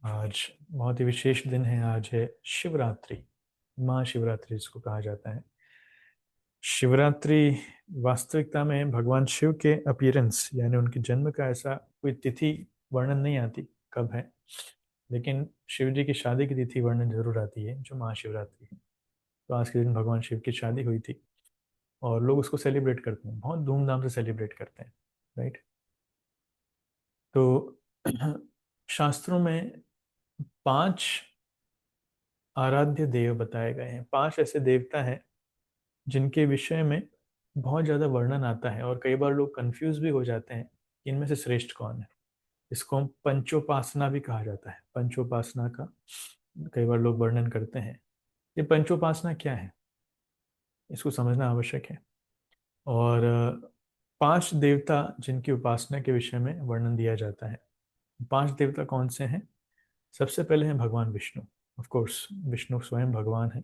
आज बहुत ही विशेष दिन है। आज है शिवरात्रि, महाशिवरात्रि जिसको कहा जाता है। शिवरात्रि वास्तविकता में भगवान शिव के अपीयरेंस यानी उनके जन्म का ऐसा कोई तिथि वर्णन नहीं आती कब है, लेकिन शिव जी की शादी की तिथि वर्णन जरूर आती है जो महाशिवरात्रि है। तो आज के दिन भगवान शिव की शादी हुई थी और लोग उसको सेलिब्रेट करते हैं, बहुत धूमधाम से सेलिब्रेट करते हैं। राइट। तो शास्त्रों में 5 आराध्य देव बताए गए हैं। 5 ऐसे देवता हैं जिनके विषय में बहुत ज़्यादा वर्णन आता है और कई बार लोग कंफ्यूज भी हो जाते हैं कि इनमें से श्रेष्ठ कौन है। इसको हम पंचोपासना भी कहा जाता है। पंचोपासना का कई बार लोग वर्णन करते हैं। ये पंचोपासना क्या है, इसको समझना आवश्यक है। और 5 देवता जिनकी उपासना के विषय में वर्णन दिया जाता है। 5 देवता कौन से हैं? सबसे पहले हैं भगवान विष्णु। ऑफ कोर्स विष्णु स्वयं भगवान है,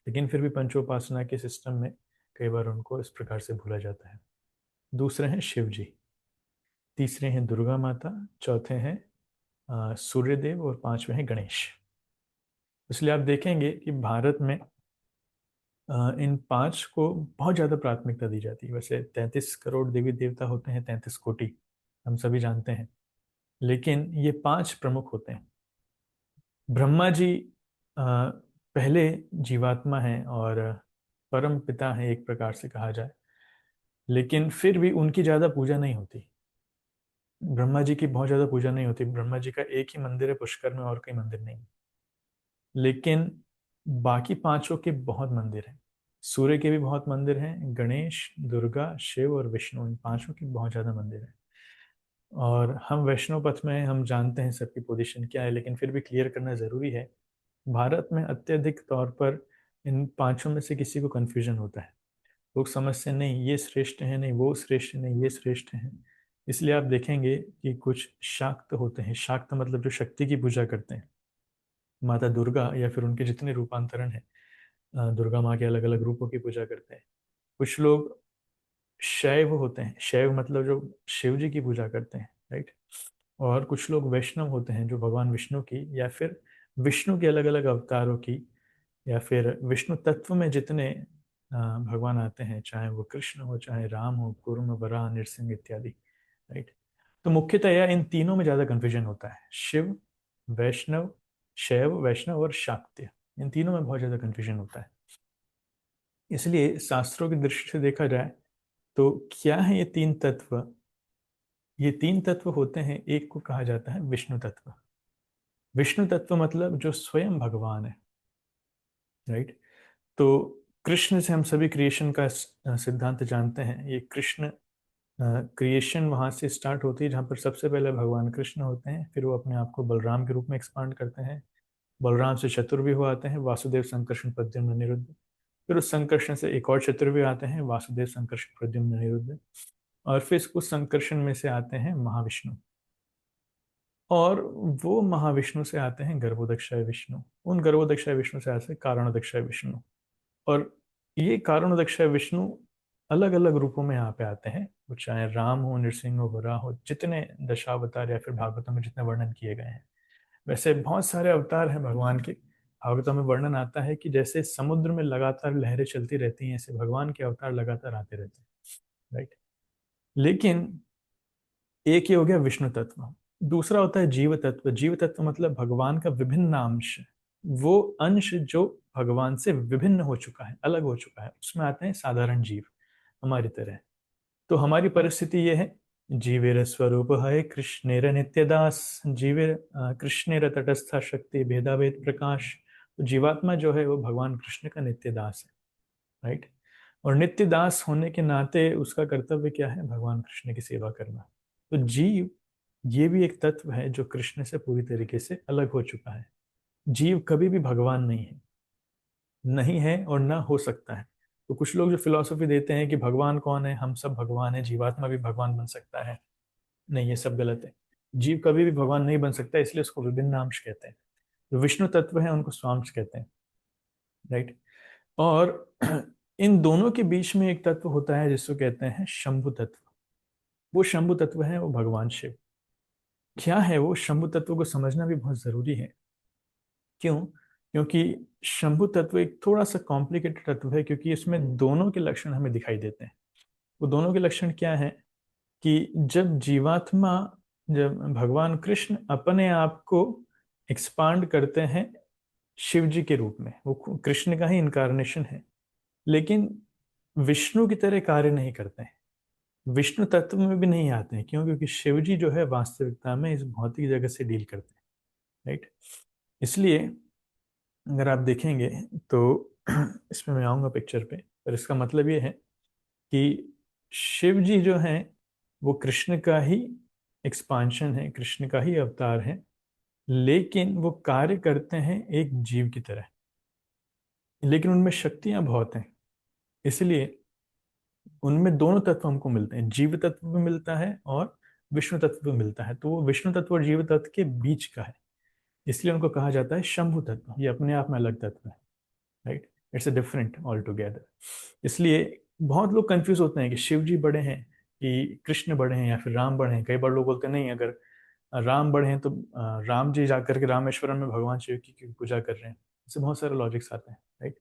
लेकिन फिर भी पंचोपासना के सिस्टम में कई बार उनको इस प्रकार से भूला जाता है। दूसरे हैं शिव जी, तीसरे हैं दुर्गा माता, चौथे हैं सूर्यदेव और पांचवे हैं गणेश। इसलिए आप देखेंगे कि भारत में इन 5 को बहुत ज़्यादा प्राथमिकता दी जाती है। वैसे 33 करोड़ देवी देवता होते हैं, 33 कोटि, हम सभी जानते हैं, लेकिन ये 5 प्रमुख होते हैं। ब्रह्मा जी पहले जीवात्मा हैं और परम पिता हैं एक प्रकार से कहा जाए, लेकिन फिर भी उनकी ज़्यादा पूजा नहीं होती। ब्रह्मा जी की बहुत ज़्यादा पूजा नहीं होती। ब्रह्मा जी का एक ही मंदिर है पुष्कर में, और कोई मंदिर नहीं। लेकिन बाकी पांचों के बहुत मंदिर हैं। सूर्य के भी बहुत मंदिर हैं, गणेश, दुर्गा, शिव और विष्णु, इन पांचों के बहुत ज़्यादा मंदिर हैं। और हम वैष्णव पथ में हम जानते हैं सबकी पोजीशन क्या है, लेकिन फिर भी क्लियर करना ज़रूरी है। भारत में अत्यधिक तौर पर इन पांचों में से किसी को कन्फ्यूजन होता है। लोग समझते हैं नहीं ये श्रेष्ठ है, नहीं वो श्रेष्ठ है, नहीं ये श्रेष्ठ है। इसलिए आप देखेंगे कि कुछ शाक्त होते हैं। शाक्त मतलब जो शक्ति की पूजा करते हैं, माता दुर्गा या फिर उनके जितने रूपांतरण हैं, दुर्गा माँ के अलग अलग रूपों की पूजा करते हैं। कुछ लोग शैव होते हैं, शैव मतलब जो शिव जी की पूजा करते हैं। राइट। और कुछ लोग वैष्णव होते हैं जो भगवान विष्णु की या फिर विष्णु के अलग अलग अवतारों की, या फिर विष्णु तत्व में जितने भगवान आते हैं, चाहे वो कृष्ण हो, चाहे राम हो, कूर्म, वराह, नृसिंह इत्यादि। राइट। तो मुख्यतः यह इन तीनों में ज्यादा कंफ्यूजन होता है। शिव, वैष्णव, शैव, वैष्णव और शाक्त्य, इन तीनों में बहुत ज्यादा कंफ्यूजन होता है। इसलिए शास्त्रों की दृष्टि से देखा जाए तो क्या है ये 3 तत्व? ये 3 तत्व होते हैं। एक को कहा जाता है विष्णु तत्व। विष्णु तत्व मतलब जो स्वयं भगवान है। राइट। तो कृष्ण से हम सभी क्रिएशन का सिद्धांत जानते हैं। ये कृष्ण क्रिएशन वहां से स्टार्ट होती है जहाँ पर सबसे पहले भगवान कृष्ण होते हैं, फिर वो अपने आप को बलराम के रूप में एक्सपांड करते हैं। बलराम से चतुर्व्यूह आते हैं, वासुदेव, संकर्षण, प्रद्युम्न, अनिरुद्ध। फिर उस संकर्षण से एक और चतुर्व्यूह आते हैं, वासुदेव, संकर्षण, प्रद्युम्न, अनिरुद्ध। और फिर उस संकर्षण में से आते हैं महाविष्णु। और वो महाविष्णु से आते हैं गर्भोदक्षाय विष्णु। उन गर्भोदक्षाय विष्णु से आते हैं कारणोदक्षाय विष्णु। और ये कारणोदक्षाय विष्णु अलग अलग रूपों में यहाँ पे आते हैं। वो चाहे राम हो, नृसिंह हो, वराह हो, जितने दशावतार या फिर भागवतों में जितने वर्णन किए गए हैं। वैसे बहुत सारे अवतार हैं भगवान के। भागवतों में वर्णन आता है कि जैसे समुद्र में लगातार लहरें चलती रहती हैं, ऐसे भगवान के अवतार लगातार आते रहते हैं। राइट। लेकिन एक ये हो गया विष्णु तत्व। दूसरा होता है जीव तत्व। जीव तत्व मतलब भगवान का विभिन्न अंश, वो अंश जो भगवान से विभिन्न हो चुका है, अलग हो चुका है, उसमें आते हैं साधारण जीव हमारी तरह। तो हमारी परिस्थिति ये है, जीवेर स्वरूप है कृष्णेर नित्यदास, जीवेर कृष्णेर तटस्था शक्ति भेदाभेद प्रकाश। तो जीवात्मा जो है वो भगवान कृष्ण का नित्य दास है। राइट। और नित्य दास होने के नाते उसका कर्तव्य क्या है? भगवान कृष्ण की सेवा करना। तो जीव ये भी एक तत्व है जो कृष्ण से पूरी तरीके से अलग हो चुका है। जीव कभी भी भगवान नहीं है, नहीं है और ना हो सकता है। तो कुछ लोग जो फिलॉसफी देते हैं कि भगवान कौन है, हम सब भगवान है, जीवात्मा भी भगवान बन सकता है, नहीं, ये सब गलत है। जीव कभी भी भगवान नहीं बन सकता, इसलिए उसको विभिन्न अंश कहते हैं। जो विष्णु तत्व है उनको स्वांश कहते हैं। राइट। और इन दोनों के बीच में एक तत्व होता है जिसको कहते हैं शंभु तत्व। वो शंभु तत्व है वो भगवान शिव। क्या है वो शंभु तत्व को समझना भी बहुत जरूरी है। क्यों? क्योंकि शंभु तत्व एक थोड़ा सा कॉम्प्लिकेटेड तत्व है, क्योंकि इसमें दोनों के लक्षण हमें दिखाई देते हैं। वो दोनों के लक्षण क्या है कि जब जीवात्मा, जब भगवान कृष्ण अपने आप को एक्सपांड करते हैं शिव जी के रूप में, वो कृष्ण का ही इनकारनेशन है, लेकिन विष्णु की तरह कार्य नहीं करते हैं, विष्णु तत्व में भी नहीं आते हैं। क्यों? क्योंकि शिव जी जो है वास्तविकता में इस भौतिक जगत से डील करते हैं, राइट। इसलिए अगर आप देखेंगे तो इसमें मैं आऊंगा पिक्चर पे, पर इसका मतलब ये है कि शिव जी जो हैं वो कृष्ण का ही एक्सपांशन है, कृष्ण का ही अवतार है, लेकिन वो कार्य करते हैं एक जीव की तरह, लेकिन उनमें शक्तियां बहुत हैं। इसलिए उनमें दोनों तत्व हमको मिलते हैं, जीव तत्व भी मिलता है और विष्णु तत्व भी मिलता है। तो वो विष्णु तत्व और जीव तत्व के बीच का है, इसलिए उनको कहा जाता है शंभु तत्व। ये अपने आप में अलग तत्व है, right. It's a different all together. इसलिए बहुत लोग कंफ्यूज होते हैं कि शिव जी बड़े हैं कि कृष्ण बड़े हैं या फिर राम बड़े हैं। कई बार लोग बोलते हैं नहीं, अगर राम बड़े हैं तो राम जी जाकर के रामेश्वरम में भगवान शिव की क्यों पूजा कर रहे हैं। इससे बहुत सारे लॉजिक्स आते हैं, राइट।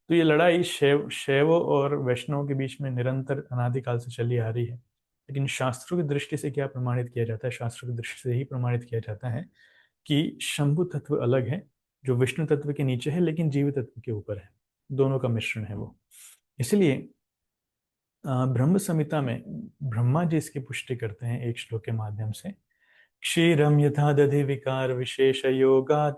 तो ये लड़ाई शैवों और वैष्णवों के बीच में निरंतर अनादिकाल से चली आ रही है। लेकिन शास्त्रों की दृष्टि से क्या प्रमाणित किया जाता है? शास्त्रों की दृष्टि से ही प्रमाणित किया जाता है कि शंभु तत्व अलग है, जो विष्णु तत्व के नीचे है लेकिन जीव तत्व के ऊपर है, दोनों का मिश्रण है वो। इसलिए ब्रह्म संहिता में ब्रह्मा जी इसकी पुष्टि करते हैं एक श्लोक के माध्यम से। क्षीरम यथा दधि विकार विशेष योगात्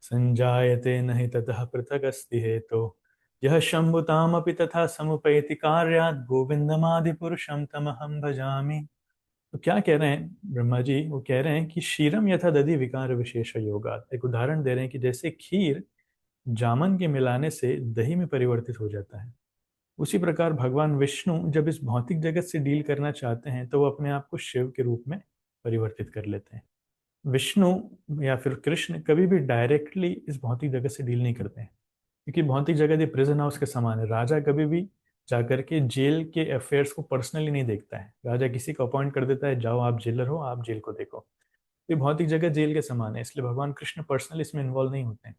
संजायते नहीं ततः पृथक अस्ति हेतो, यह शंभुतामपि तथा समुपैति कार्यात् गोविंदमादि पुरुषम तमहं भजामि। तो क्या कह रहे हैं ब्रह्मा जी? वो कह रहे हैं कि क्षीरम यथा दधि विकार विशेष योगात्, एक उदाहरण दे रहे हैं कि जैसे खीर जामन के मिलाने से दही में परिवर्तित हो जाता है, उसी प्रकार भगवान विष्णु जब इस भौतिक जगत से डील करना चाहते हैं तो वो अपने आप को शिव के रूप में परिवर्तित कर लेते हैं। विष्णु या फिर कृष्ण कभी भी डायरेक्टली इस भौतिक जगत से डील नहीं करते हैं, क्योंकि भौतिक जगत ये प्रिजन हाउस के समान है। राजा कभी भी जाकर के जेल के अफेयर्स को पर्सनली नहीं देखता है। राजा किसी को अपॉइंट कर देता है, जाओ आप जेलर हो, आप जेल को देखो। ये भौतिक जगत जेल के समान है, इसलिए भगवान कृष्ण पर्सनली इसमें इन्वॉल्व नहीं होते हैं।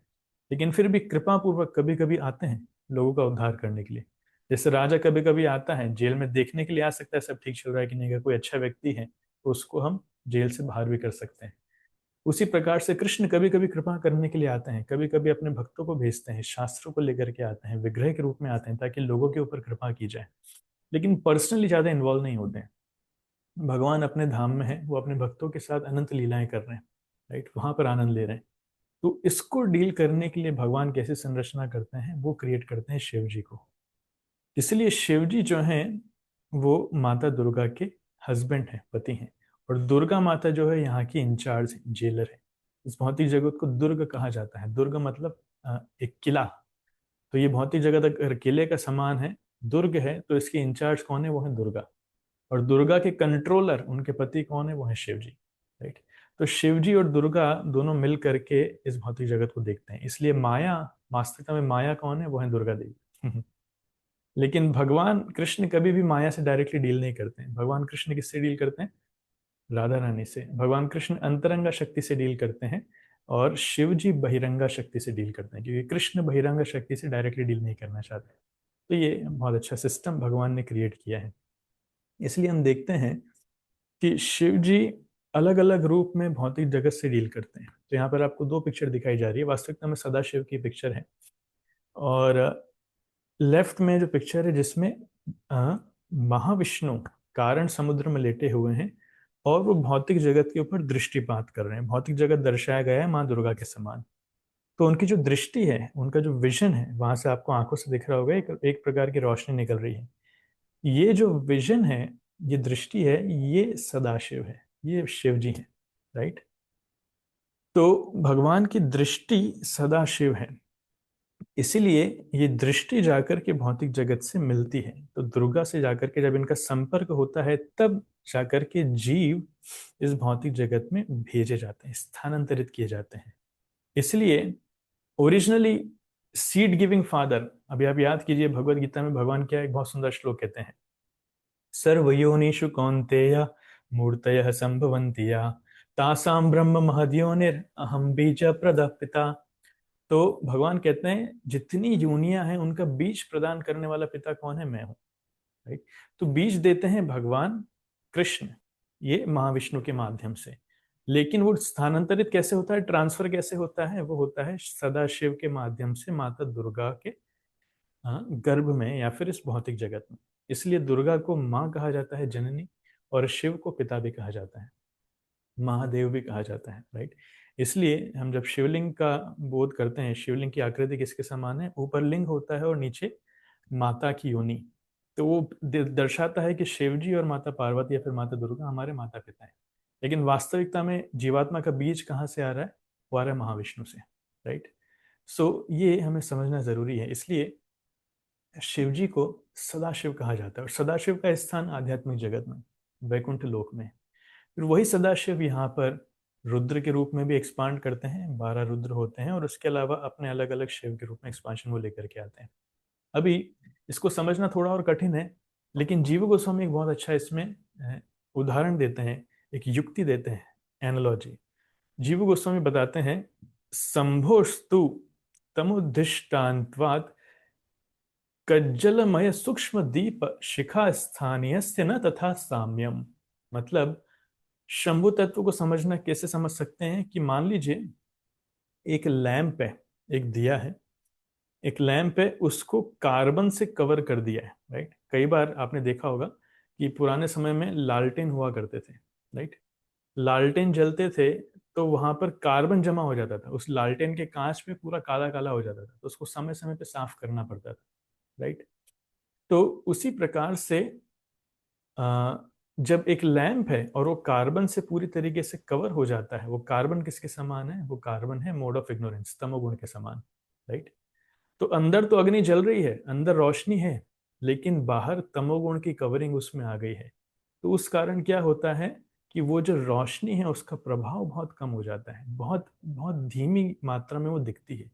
लेकिन फिर भी कृपा पूर्वक कभी कभी आते हैं लोगों का उद्धार करने के लिए। जैसे राजा कभी कभी आता है जेल में, देखने के लिए आ सकता है सब ठीक चल रहा है कि नहीं, अगर कोई अच्छा व्यक्ति है तो उसको हम जेल से बाहर भी कर सकते हैं। उसी प्रकार से कृष्ण कभी कभी कृपा करने के लिए आते हैं, कभी कभी अपने भक्तों को भेजते हैं, शास्त्रों को लेकर के आते हैं, विग्रह के रूप में आते हैं ताकि लोगों के ऊपर कृपा की जाए, लेकिन पर्सनली ज्यादा इन्वॉल्व नहीं होते हैं। भगवान अपने धाम में है, वो अपने भक्तों के साथ अनंत लीलाएं कर रहे हैं, राइट, वहां पर आनंद ले रहे हैं। तो इसको डील करने के लिए भगवान कैसे संरचना करते हैं? वो क्रिएट करते हैं शिव जी को। इसलिए शिव जी जो हैं वो माता दुर्गा के हस्बैंड हैं, पति हैं। और दुर्गा माता जो है यहाँ की इंचार्ज है, जेलर है। इस भौतिक जगत को दुर्ग कहा जाता है। दुर्ग मतलब एक किला। तो ये भौतिक जगत अगर किले का समान है, दुर्ग है, तो इसकी इंचार्ज कौन है? वो है दुर्गा। और दुर्गा के कंट्रोलर, उनके पति कौन है? वो है शिव जी, राइट। तो शिव जी और दुर्गा दोनों मिल करके इस भौतिक जगत को देखते हैं। इसलिए माया, वास्तविकता में माया कौन है? वो है दुर्गा देवी। लेकिन भगवान कृष्ण कभी भी माया से डायरेक्टली डील नहीं करते हैं। भगवान कृष्ण किससे डील करते हैं? राधा रानी से। भगवान कृष्ण अंतरंगा शक्ति से डील करते हैं और शिव जी बहिरंगा शक्ति से डील करते हैं, क्योंकि कृष्ण बहिरंगा शक्ति से डायरेक्टली डील नहीं करना चाहते। तो ये बहुत अच्छा सिस्टम भगवान ने क्रिएट किया है। इसलिए हम देखते हैं कि शिव जी अलग अलग रूप में भौतिक जगत से डील करते हैं। तो यहाँ पर आपको दो पिक्चर दिखाई जा रही है, वास्तविकता में सदाशिव की पिक्चर है। और लेफ्ट में जो पिक्चर है जिसमें महाविष्णु कारण समुद्र में लेटे हुए हैं और वो भौतिक जगत के ऊपर दृष्टिपात कर रहे हैं। भौतिक जगत दर्शाया गया है माँ दुर्गा के समान। तो उनकी जो दृष्टि है, उनका जो विजन है, वहां से आपको आंखों से दिख रहा होगा एक प्रकार की रोशनी निकल रही है। ये जो विजन है, ये दृष्टि है, ये सदाशिव है, ये शिव जी है, राइट। तो भगवान की दृष्टि सदाशिव है। इसीलिए ये दृष्टि जाकर के भौतिक जगत से मिलती है। तो दुर्गा से जाकर के जब इनका संपर्क होता है तब जाकर के जीव इस भौतिक जगत में भेजे जाते हैं, स्थानांतरित किए जाते हैं। इसलिए ओरिजिनली सीड गिविंग फादर, अभी आप याद कीजिए भगवत गीता में भगवान क्या एक बहुत सुंदर श्लोक कहते हैं, सर्वयोनिषु कौन्तेय मूर्तयः संभवन्ति या तासाम ब्रह्म महद्योनिर अहम बीज प्रदः पिता। तो भगवान कहते हैं जितनी योनियां हैं उनका बीज प्रदान करने वाला पिता कौन है? मैं हूं। राइट। तो बीज देते हैं भगवान कृष्ण, ये महाविष्णु के माध्यम से। लेकिन वो स्थानांतरित कैसे होता है, ट्रांसफर कैसे होता है? वो होता है सदाशिव के माध्यम से माता दुर्गा के गर्भ में या फिर इस भौतिक जगत में। इसलिए दुर्गा को माँ कहा जाता है, जननी, और शिव को पिता भी कहा जाता है, महादेव भी कहा जाता है। राइट। इसलिए हम जब शिवलिंग का बोध करते हैं, शिवलिंग की आकृति किसके समान है? ऊपर लिंग होता है और नीचे माता की योनि। तो वो दर्शाता है कि शिव जी और माता पार्वती या फिर माता दुर्गा हमारे माता पिता हैं। लेकिन वास्तविकता में जीवात्मा का बीज कहाँ से आ रहा है? वो आ रहा है महाविष्णु से। राइट। सो ये हमें समझना जरूरी है। इसलिए शिव जी को सदाशिव कहा जाता है, और सदाशिव का स्थान आध्यात्मिक जगत में, वैकुंठ लोक में। फिर वही सदाशिव यहाँ पर रुद्र के रूप में भी एक्सपांड करते हैं, 12 रुद्र होते हैं, और उसके अलावा अपने अलग अलग शिव के रूप में एक्सपांशन वो लेकर के आते हैं। अभी इसको समझना थोड़ा और कठिन है, लेकिन जीव गोस्वामी एक बहुत अच्छा इसमें उदाहरण देते हैं, एक युक्ति देते हैं, एनालॉजी। जीव गोस्वामी बताते हैं, संभोस्तु तमुद्दिष्टान्त्वात् कज्जलमय सूक्ष्म दीप शिखा स्थानीय न तथा साम्यम। मतलब शंभु तत्व को समझना कैसे समझ सकते हैं कि मान लीजिए एक लैंप है, एक दिया है, एक लैंप है, उसको कार्बन से कवर कर दिया है। राइट। कई बार आपने देखा होगा कि पुराने समय में लालटेन हुआ करते थे। राइट। लालटेन जलते थे तो वहां पर कार्बन जमा हो जाता था, उस लालटेन के कांच पे पूरा काला काला हो जाता था, तो उसको समय समय पे साफ करना पड़ता था। राइट। तो उसी प्रकार से आ, जब एक लैंप है और वो कार्बन से पूरी तरीके से कवर हो जाता है, वो कार्बन किसके समान है? वो कार्बन है मोड ऑफ इग्नोरेंस, तमोगुण के समान। राइट। तो अंदर तो अग्नि जल रही है, अंदर रोशनी है, लेकिन बाहर तमोगुण की कवरिंग उसमें आ गई है। तो उस कारण क्या होता है कि वो जो रोशनी है उसका प्रभाव बहुत कम हो जाता है, बहुत बहुत धीमी मात्रा में वो दिखती है।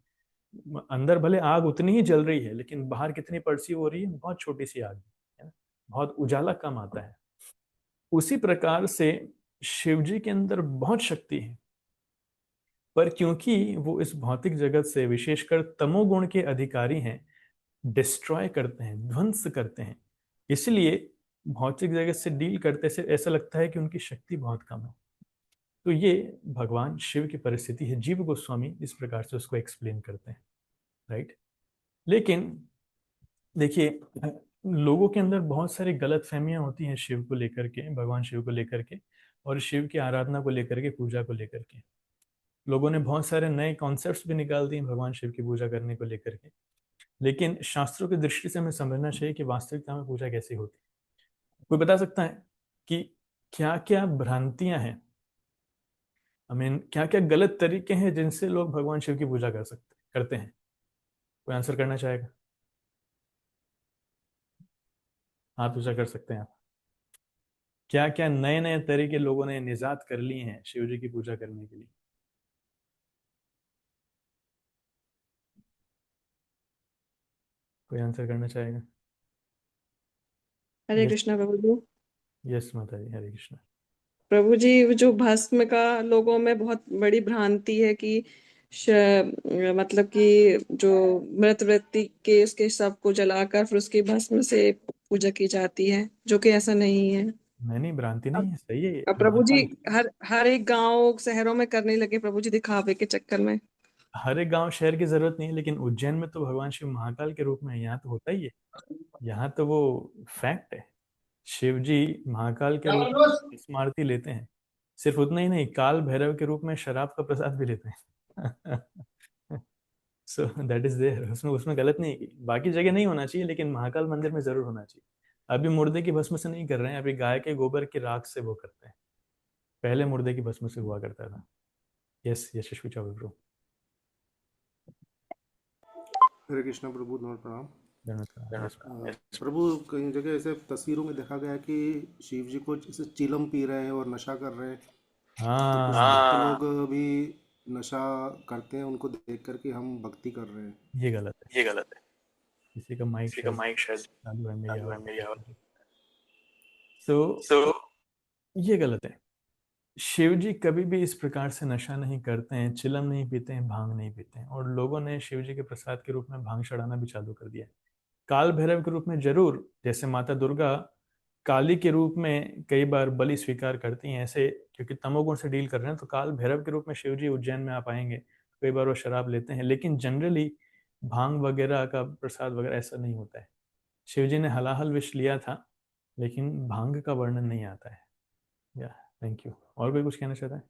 अंदर भले आग उतनी ही जल रही है, लेकिन बाहर कितनी परसीव हो रही है? बहुत छोटी सी आग है, बहुत उजाला कम आता है। उसी प्रकार से शिव जी के अंदर बहुत शक्ति है, पर क्योंकि वो इस भौतिक जगत से विशेषकर तमोगुण के अधिकारी हैं, डिस्ट्रॉय करते हैं, ध्वंस करते हैं, इसलिए भौतिक जगत से डील करते से ऐसा लगता है कि उनकी शक्ति बहुत कम है। तो ये भगवान शिव की परिस्थिति है। जीव गोस्वामी इस प्रकार से उसको एक्सप्लेन करते हैं। राइट। लेकिन देखिए, लोगों के अंदर बहुत सारी गलत फहमियां होती हैं शिव को लेकर के, भगवान शिव को लेकर के, और शिव की आराधना को लेकर के, पूजा को लेकर के। लोगों ने बहुत सारे नए कॉन्सेप्ट्स भी निकाल दिए भगवान शिव की पूजा करने को लेकर के। लेकिन शास्त्रों की दृष्टि से हमें समझना चाहिए कि वास्तविकता में पूजा कैसी होती है। कोई बता सकता है कि क्या क्या भ्रांतियां हैं, आई मीन क्या क्या गलत तरीके हैं जिनसे लोग भगवान शिव की पूजा करते हैं? कोई आंसर करना चाहेगा? हाथ पूजा कर सकते हैं आप। क्या क्या नए नए तरीके लोगों ने निजात कर लिए हैं शिव जी की पूजा करने के लिए? कोई आंसर करना चाहेगा? हरे यस। कृष्णा प्रभु जी। यस माता जी, हरे कृष्णा। प्रभु जी, जो भस्म का लोगों में बहुत बड़ी भ्रांति है कि श, मतलब कि जो मृत व्यक्ति के उसके शव को जलाकर फिर उसकी भस्म से पूजा की जाती है, जो कि ऐसा नहीं है। नहीं नहीं, भ्रांति नहीं अब है, सही है ये। अब प्रभु जी महाकाल, हर हर एक गांव शहरों में करने लगे प्रभु जी, दिखावे के चक्कर में। हर एक गांव शहर की जरूरत नहीं है, लेकिन उज्जैन में तो भगवान शिव महाकाल के रूप में है, यहाँ तो होता ही है। यहाँ तो वो फैक्ट है। शिव जी महाकाल के रूप में भस्म आरती लेते हैं। सिर्फ उतना ही नहीं, काल भैरव के रूप में शराब का प्रसाद भी लेते हैं। सो दैट इज देयर, उसमें उसमें गलत नहीं है कि बाकी जगह नहीं होना चाहिए, लेकिन महाकाल मंदिर में जरूर होना चाहिए। अभी मुर्दे की भस्म से नहीं कर रहे हैं, अभी गाय के गोबर की राख से वो करते हैं। पहले मुर्दे की भस्म से हुआ करता था। यस, यशस्वी चौबे ब्रो। हरे कृष्णा प्रभु, नमः प्रणाम। यस। प्रभु, कई जगह ऐसे तस्वीरों में देखा गया है कि शिव जी को जैसे चिलम पी रहे हैं और नशा कर रहे हैं। तो कुछ भक्त हाँ, लोग भी नशा करते हैं, उनको देख कर के हम भक्ति कर रहे हैं। ये गलत है। किसी का माइक शायद चालू है, मेरी आवाज। सो ये गलत है। शिव जी कभी भी इस प्रकार से नशा नहीं करते हैं, चिलम नहीं पीते हैं, भांग नहीं पीते हैं, और लोगों ने शिव जी के प्रसाद के रूप में भांग चढ़ाना भी चालू कर दिया है। काल भैरव के रूप में जरूर, जैसे माता दुर्गा काली के रूप में कई बार बलि स्वीकार करती हैं, ऐसे क्योंकि तमोगुण से डील कर रहे हैं, तो काल भैरव के रूप में शिव जी उज्जैन में आप आएंगे तो कई बार वो शराब लेते हैं, लेकिन जनरली भांग वगैरह का प्रसाद वगैरह ऐसा नहीं होता है। शिव जी ने हलाहल विष लिया था, लेकिन भांग का वर्णन नहीं आता है। या, थैंक यू। और कोई कुछ कहना चाहता है?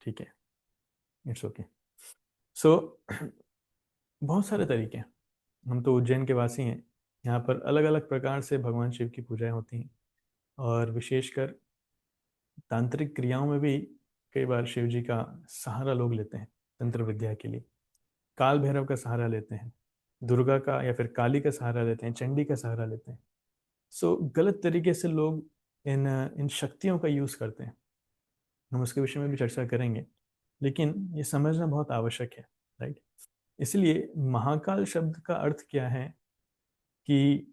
ठीक है, इट्स ओके। सो बहुत सारे तरीके हैं। हम तो उज्जैन के वासी हैं, यहाँ पर अलग अलग प्रकार से भगवान शिव की पूजाएं होती हैं, और विशेषकर तांत्रिक क्रियाओं में भी कई बार शिव जी का सहारा लोग लेते हैं तंत्र विद्या के लिए। काल भैरव का सहारा लेते हैं, दुर्गा का या फिर काली का सहारा लेते हैं, चंडी का सहारा लेते हैं। सो गलत तरीके से लोग इन इन शक्तियों का यूज करते हैं। हम उसके विषय में भी चर्चा करेंगे, लेकिन ये समझना बहुत आवश्यक है, राइट? इसलिए महाकाल शब्द का अर्थ क्या है कि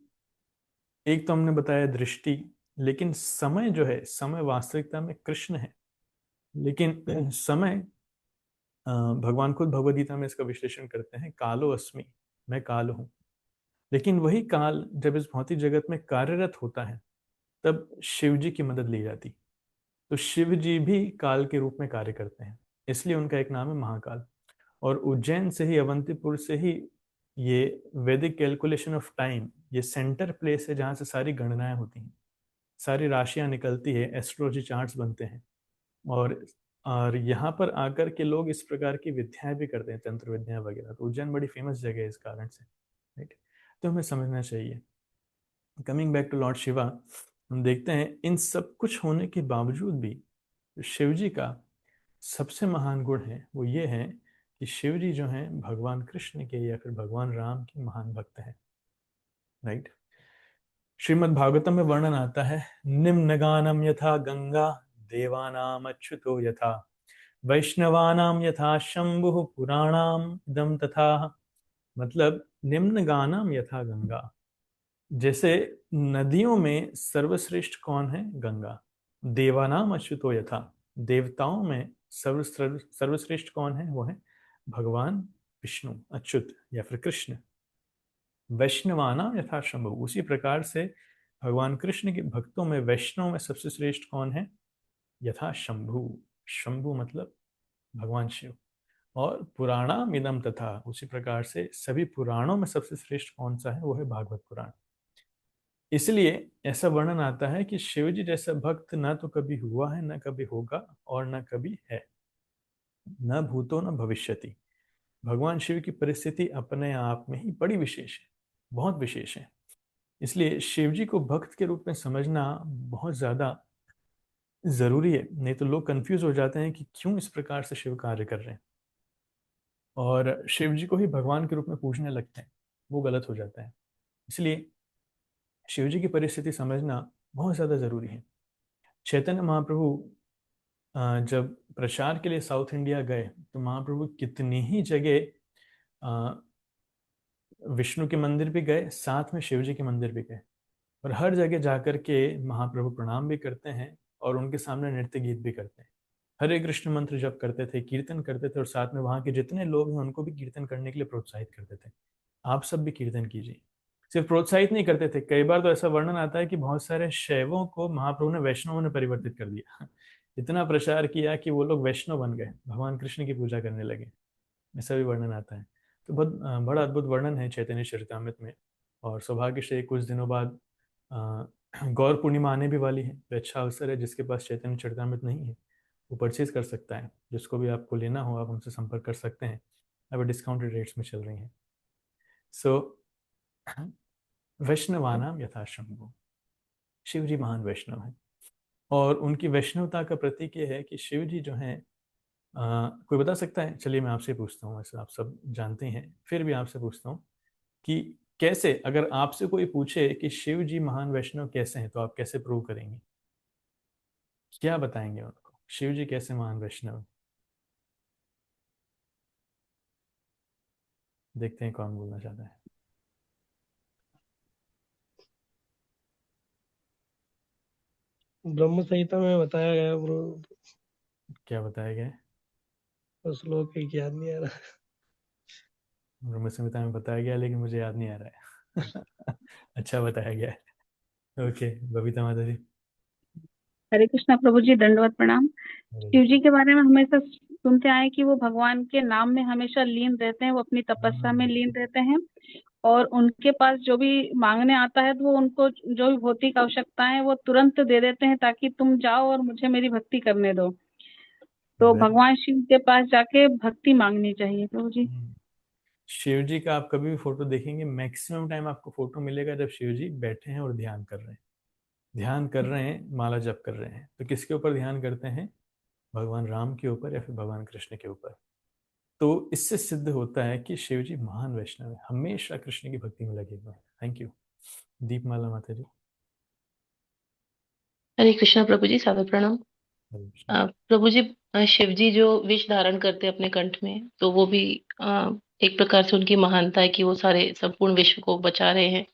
एक तो हमने बताया दृष्टि, लेकिन समय जो है, समय वास्तविकता में कृष्ण है, लेकिन समय भगवान खुद भगवद गीता में इसका विश्लेषण करते हैं, कालो अस्मि, मैं काल हूँ। लेकिन वही काल जब इस भौतिक जगत में कार्यरत होता है, तब शिव जी की मदद ली जाती। तो शिव जी भी काल के रूप में कार्य करते हैं, इसलिए उनका एक नाम है महाकाल। और उज्जैन से ही, अवंतीपुर से ही ये वैदिक कैलकुलेशन ऑफ टाइम, ये सेंटर प्लेस है जहाँ से सारी गणनाएं होती हैं, सारी राशियां निकलती है, एस्ट्रोलॉजी चार्ट्स बनते हैं। और और यहाँ पर आकर के लोग इस प्रकार की विद्याएं भी करते हैं, तंत्र विद्याएं वगैरह। तो उज्जैन बड़ी फेमस जगह है इस कारण से, राइट? तो हमें समझना चाहिए। Coming back to Lord Shiva, हम देखते हैं इन सब कुछ होने के बावजूद भी शिव जी का सबसे महान गुण है वो ये है कि शिव जी जो हैं भगवान कृष्ण के या फिर भगवान राम के महान भक्त हैं, राइट? श्रीमद् भागवतम में वर्णन आता है, निम्न गानम यथा गंगा, देवानाम अच्युतो यथा, वैष्णवानाम यथा शंभु, पुराणाम इदम तथा। मतलब निम्न गानम यथा गंगा, जैसे नदियों में सर्वश्रेष्ठ कौन है? गंगा। देवानाम अच्युतो यथा, देवताओं में सर्वश्रेष्ठ कौन है? वो है भगवान विष्णु, अच्युत या फिर कृष्ण। वैष्णवानाम यथा शंभु, उसी प्रकार से भगवान कृष्ण के भक्तों में, वैष्णव में सबसे श्रेष्ठ कौन है? यथा शंभु। शंभु मतलब भगवान शिव। और पुराणाम इदम तथा, उसी प्रकार से सभी पुराणों में सबसे श्रेष्ठ कौन सा है? वो है भागवत पुराण। इसलिए ऐसा वर्णन आता है कि शिव जी जैसा भक्त ना तो कभी हुआ है, ना कभी होगा, और ना कभी है, न भूतो न भविष्यति। भगवान शिव की परिस्थिति अपने आप में ही बड़ी विशेष है, बहुत विशेष है। इसलिए शिव जी को भक्त के रूप में समझना बहुत ज्यादा जरूरी है, नहीं तो लोग कंफ्यूज हो जाते हैं कि क्यों इस प्रकार से शिव कार्य कर रहे हैं, और शिव जी को ही भगवान के रूप में पूजने लगते हैं। वो गलत हो जाता है। इसलिए शिव जी की परिस्थिति समझना बहुत ज्यादा जरूरी है। चैतन्य महाप्रभु जब प्रचार के लिए साउथ इंडिया गए, तो महाप्रभु कितनी ही जगह विष्णु के मंदिर भी गए, साथ में शिव जी के मंदिर भी गए, और हर जगह जाकर के महाप्रभु प्रणाम भी करते हैं और उनके सामने नृत्य गीत भी करते हैं, हरे कृष्ण मंत्र जप करते थे, कीर्तन करते थे, और साथ में वहाँ के जितने लोग हैं उनको भी कीर्तन करने के लिए प्रोत्साहित करते थे। आप सब भी कीर्तन कीजिए। सिर्फ प्रोत्साहित नहीं करते थे, कई बार तो ऐसा वर्णन आता है कि बहुत सारे शैवों को महाप्रभु ने वैष्णवों ने परिवर्तित कर दिया। इतना प्रचार किया कि वो लोग वैष्णव बन गए, भगवान कृष्ण की पूजा करने लगे। ऐसा भी वर्णन आता है। तो बहुत बड़ा अद्भुत वर्णन है चैतन्य चरितामृत में। और सौभाग्य से कुछ दिनों बाद अ, गौर पूर्णिमा आने भी वाली है, तो अच्छा अवसर है, जिसके पास चैतन्य चरितामृत नहीं है वो परचेज कर सकता है। जिसको भी आपको लेना हो आप हमसे संपर्क कर सकते हैं, अभी डिस्काउंटेड रेट्स में चल रही हैं। सो वैष्णवानाम यथाशंभु, शिव जी महान वैष्णव हैं, और उनकी वैष्णवता का प्रतीक ये है कि शिव जी जो हैं, कोई बता सकता है? चलिए मैं आपसे पूछता हूँ, वैसे आप सब जानते हैं, फिर भी आपसे पूछता हूँ कि कैसे, अगर आपसे कोई पूछे कि शिव जी महान वैष्णव कैसे हैं, तो आप कैसे प्रूव करेंगे? क्या बताएंगे उनको, शिव जी कैसे महान वैष्णव हैं? देखते हैं कौन बोलना चाहता है। ब्रह्म संहिता में बताया गया ब्रो, क्या बताया गया है? उस श्लोक एक याद नहीं आ रहा। ब्रह्म संहिता में बताया गया है, लेकिन मुझे याद नहीं आ रहा है। अच्छा बताया गया है। ओके, बबीता माता जी। हरे कृष्णा प्रभु जी, दंडवत प्रणाम। हरे शिव जी कृष्ण। के बारे में हमेशा सुनते आए कि वो भगवान के नाम में हमेशा लीन रहते हैं, वो अपनी तपस्या में लीन रहते हैं, और उनके पास जो भी मांगने आता है तो वो उनको जो भी भौतिक आवश्यकताएं हैं वो तुरंत दे देते हैं, ताकि तुम जाओ और मुझे मेरी भक्ति करने दो। तो वेरी। भगवान शिव के पास जाके भक्ति मांगनी चाहिए प्रभु जी। शिव जी का आप कभी भी फोटो देखेंगे, मैक्सिमम टाइम आपको फोटो मिलेगा जब शिव जी बैठे हैं और ध्यान कर रहे हैं। ध्यान कर रहे हैं, माला जप कर रहे हैं, तो किसके ऊपर ध्यान करते हैं? भगवान राम के ऊपर या फिर भगवान कृष्ण के ऊपर। तो इससे सिद्ध होता है कि शिव जी महान वैष्णव है, हमेशा कृष्ण की भक्ति में लगे हुए हैं। Thank you. दीपमाला माता जी। हरे कृष्णा प्रभु जी, सादर प्रणाम। हरे कृष्ण। प्रभु जी, शिव जी जो विष धारण करते हैं अपने कंठ में, तो वो भी एक प्रकार से उनकी महानता है कि वो सारे संपूर्ण विश्व को बचा रहे हैं।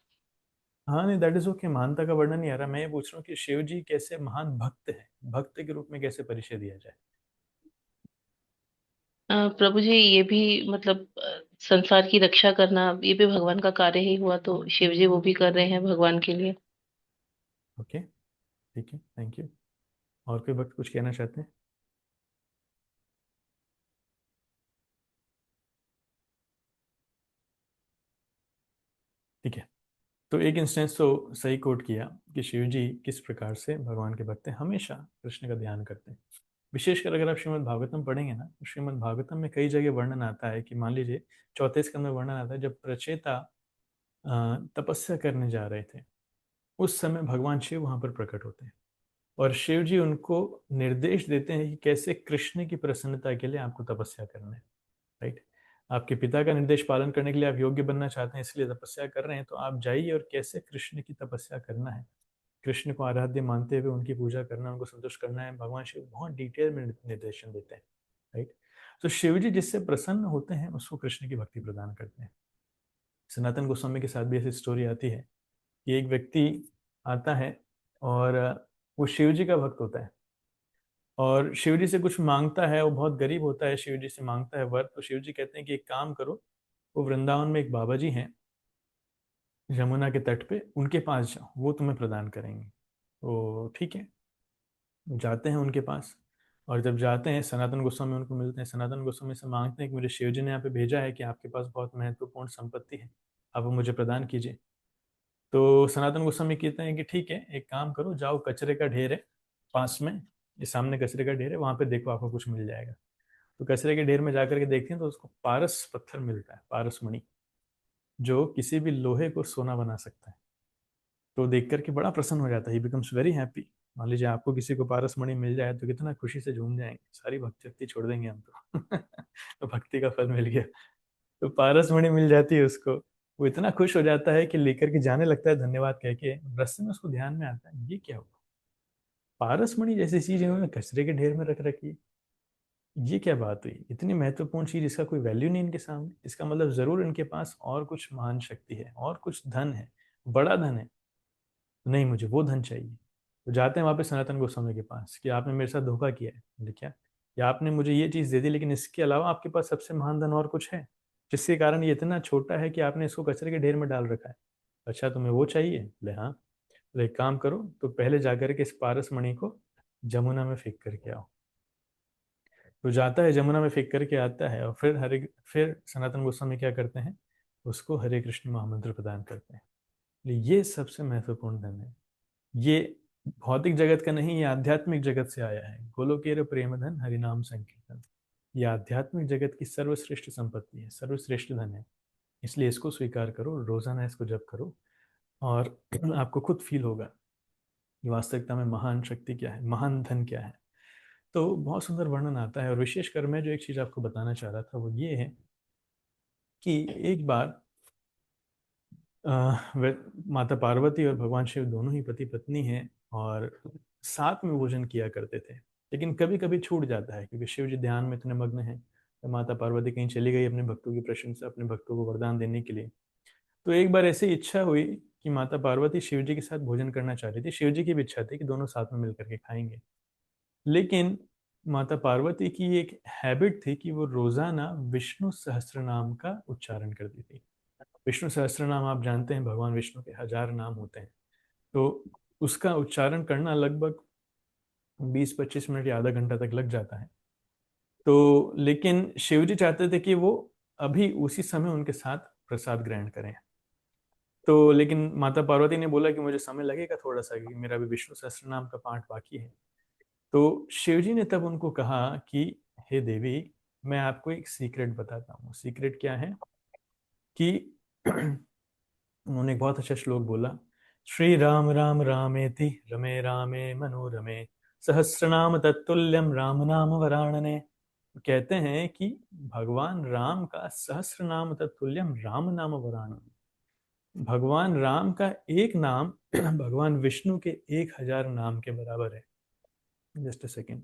हाँ नहीं, दैट इज ओके, महानता का वर्णन नहीं आ रहा। मैं ये पूछ रहा हूँ कि शिव जी कैसे महान भक्त है, भक्त के रूप में कैसे परिचय दिया जाए? प्रभु जी, ये भी मतलब संसार की रक्षा करना, ये भी भगवान का कार्य ही हुआ, तो शिव जी वो भी कर रहे हैं भगवान के लिए। ओके, ठीक है, थैंक यू। और कोई भक्त कुछ कहना चाहते हैं? ठीक है। तो एक इंस्टेंस तो सही कोट किया कि शिव जी किस प्रकार से भगवान के भक्त हैं, हमेशा कृष्ण का ध्यान करते हैं। विशेषकर अगर आप श्रीमद् भागवतम पढ़ेंगे ना, तो श्रीमद् भागवतम में कई जगह वर्णन आता है कि मान लीजिए चौथे स्कंद में वर्णन आता है, जब प्रचेता तपस्या करने जा रहे थे, उस समय भगवान शिव वहां पर प्रकट होते हैं और शिव जी उनको निर्देश देते हैं कि कैसे कृष्ण की प्रसन्नता के लिए आपको तपस्या करना है। राइट। आपके पिता का निर्देश पालन करने के लिए आप योग्य बनना चाहते हैं, इसलिए तपस्या कर रहे हैं, तो आप जाइए और कैसे कृष्ण की तपस्या करना है, कृष्ण को आराध्य मानते हुए उनकी पूजा करना, उनको संतुष्ट करना है, भगवान शिव बहुत डिटेल में निर्देशन देते हैं। राइट। तो शिव जी जिससे प्रसन्न होते हैं उसको कृष्ण की भक्ति प्रदान करते हैं। सनातन गोस्वामी के साथ भी ऐसी स्टोरी आती है कि एक व्यक्ति आता है और वो शिव जी का भक्त होता है और शिव जी से कुछ मांगता है, वो बहुत गरीब होता है, शिव जी से मांगता है वर, तो शिव जी कहते हैं कि एक काम करो, वो वृंदावन में एक बाबा जी हैं यमुना के तट पे, उनके पास जाओ, वो तुम्हें प्रदान करेंगे। तो ठीक है, जाते हैं उनके पास। और जब जाते हैं, सनातन गोस्वामी उनको मिलते हैं, सनातन गोस्वामी से मांगते हैं कि मेरे शिव जी ने यहाँ पे भेजा है कि आपके पास बहुत महत्वपूर्ण संपत्ति है, आप वो मुझे प्रदान कीजिए। तो सनातन गोस्वामी कहते हैं कि ठीक है, एक काम करो, जाओ, कचरे का ढेर है पास में, ये सामने कचरे का ढेर है, वहां पे देखो आपको कुछ मिल जाएगा। तो कचरे के ढेर में जाकर के देखते हैं तो उसको पारस पत्थर मिलता है, पारस मणि, जो किसी भी लोहे को सोना बना सकता है। तो देख करके बड़ा प्रसन्न हो जाता है, ही बिकम्स वेरी हैप्पी। मान लीजिए आपको किसी को पारस मणि मिल जाए तो कितना खुशी से झूम जाएंगे, सारी भक्ति शक्ति छोड़ देंगे हम तो। तो भक्ति का फल मिल गया। तो पारस मणि मिल जाती है उसको, वो इतना खुश हो जाता है कि लेकर के जाने लगता है धन्यवाद कह के। रास्ते में उसको ध्यान में आता है ये क्या हुआ, पारस मणि जैसी चीज इन्होंने कचरे के ढेर में रख रखी है, ये क्या बात हुई, इतनी महत्वपूर्ण चीज, इसका कोई वैल्यू नहीं इनके सामने, इसका मतलब जरूर इनके पास और कुछ महान शक्ति है और कुछ धन है, बड़ा धन है। नहीं, मुझे वो धन चाहिए। तो जाते हैं वापस सनातन गोस्वामी के पास कि आपने मेरे साथ धोखा किया है। बोले क्या? या आपने मुझे ये चीज दे दी, लेकिन इसके अलावा आपके पास सबसे महान धन और कुछ है, जिसके कारण ये इतना छोटा है कि आपने इसको कचरे के ढेर में डाल रखा है। अच्छा, तुम्हें वो चाहिए? बोले हाँ। तो एक काम करो, तो पहले जाकर के इस पारस मणि को जमुना में फेंक करके आओ। तो जाता है, जमुना में फेंक करके आता है, और फिर सनातन गोस्वामी क्या करते हैं, उसको हरे कृष्ण महामंत्र प्रदान करते हैं। ये सबसे महत्वपूर्ण धन है। ये भौतिक जगत का नहीं, ये आध्यात्मिक जगत से आया है। गोलोकेर प्रेम धन हरिनाम संकीर्तन, ये आध्यात्मिक जगत की सर्वश्रेष्ठ संपत्ति है, सर्वश्रेष्ठ धन है। इसलिए इसको स्वीकार करो, रोजाना इसको जप करो, और आपको खुद फील होगा कि वास्तविकता में महान शक्ति क्या है, महान धन क्या है। तो बहुत सुंदर वर्णन आता है। और विशेषकर मैं जो एक चीज आपको बताना चाह रहा था वो ये है कि एक बार माता पार्वती और भगवान शिव दोनों ही पति पत्नी हैं और साथ में भोजन किया करते थे, लेकिन कभी कभी छूट जाता है क्योंकि शिव जी ध्यान में इतने मग्न हैं। तो माता पार्वती कहीं चली गई अपने भक्तों की प्रशंसा, अपने भक्तों को वरदान देने के लिए। तो एक बार ऐसी इच्छा हुई कि माता पार्वती शिव जी के साथ भोजन करना चाह रही थी। शिव जी की भी इच्छा थी कि दोनों साथ में मिलकर के खाएंगे, लेकिन माता पार्वती की एक हैबिट थी कि वो रोजाना विष्णु सहस्त्र नाम का उच्चारण करती थी। विष्णु सहस्त्र नाम आप जानते हैं, भगवान विष्णु के 1000 नाम होते हैं। तो उसका उच्चारण करना लगभग 20-25 मिनट या आधा घंटा तक लग जाता है। तो लेकिन शिव जी चाहते थे कि वो अभी उसी समय उनके साथ प्रसाद ग्रहण करें। तो लेकिन माता पार्वती ने बोला कि मुझे समय लगेगा थोड़ा सा, कि मेरा भी विष्णु सहस्त्र नाम का पाठ बाकी है। तो शिव जी ने तब उनको कहा कि हे देवी, मैं आपको एक सीक्रेट बताता हूँ। सीक्रेट क्या है कि उन्होंने एक बहुत अच्छा श्लोक बोला, श्री राम राम रामेति रमे रामे मनोरमे सहस्रनाम तत्तुल्यम राम नाम वराणने। कहते हैं कि भगवान राम का सहस्र नाम तत्तुल्यम राम नाम वराणने, भगवान राम का एक नाम भगवान विष्णु के 1000 नाम के बराबर है। Just a second.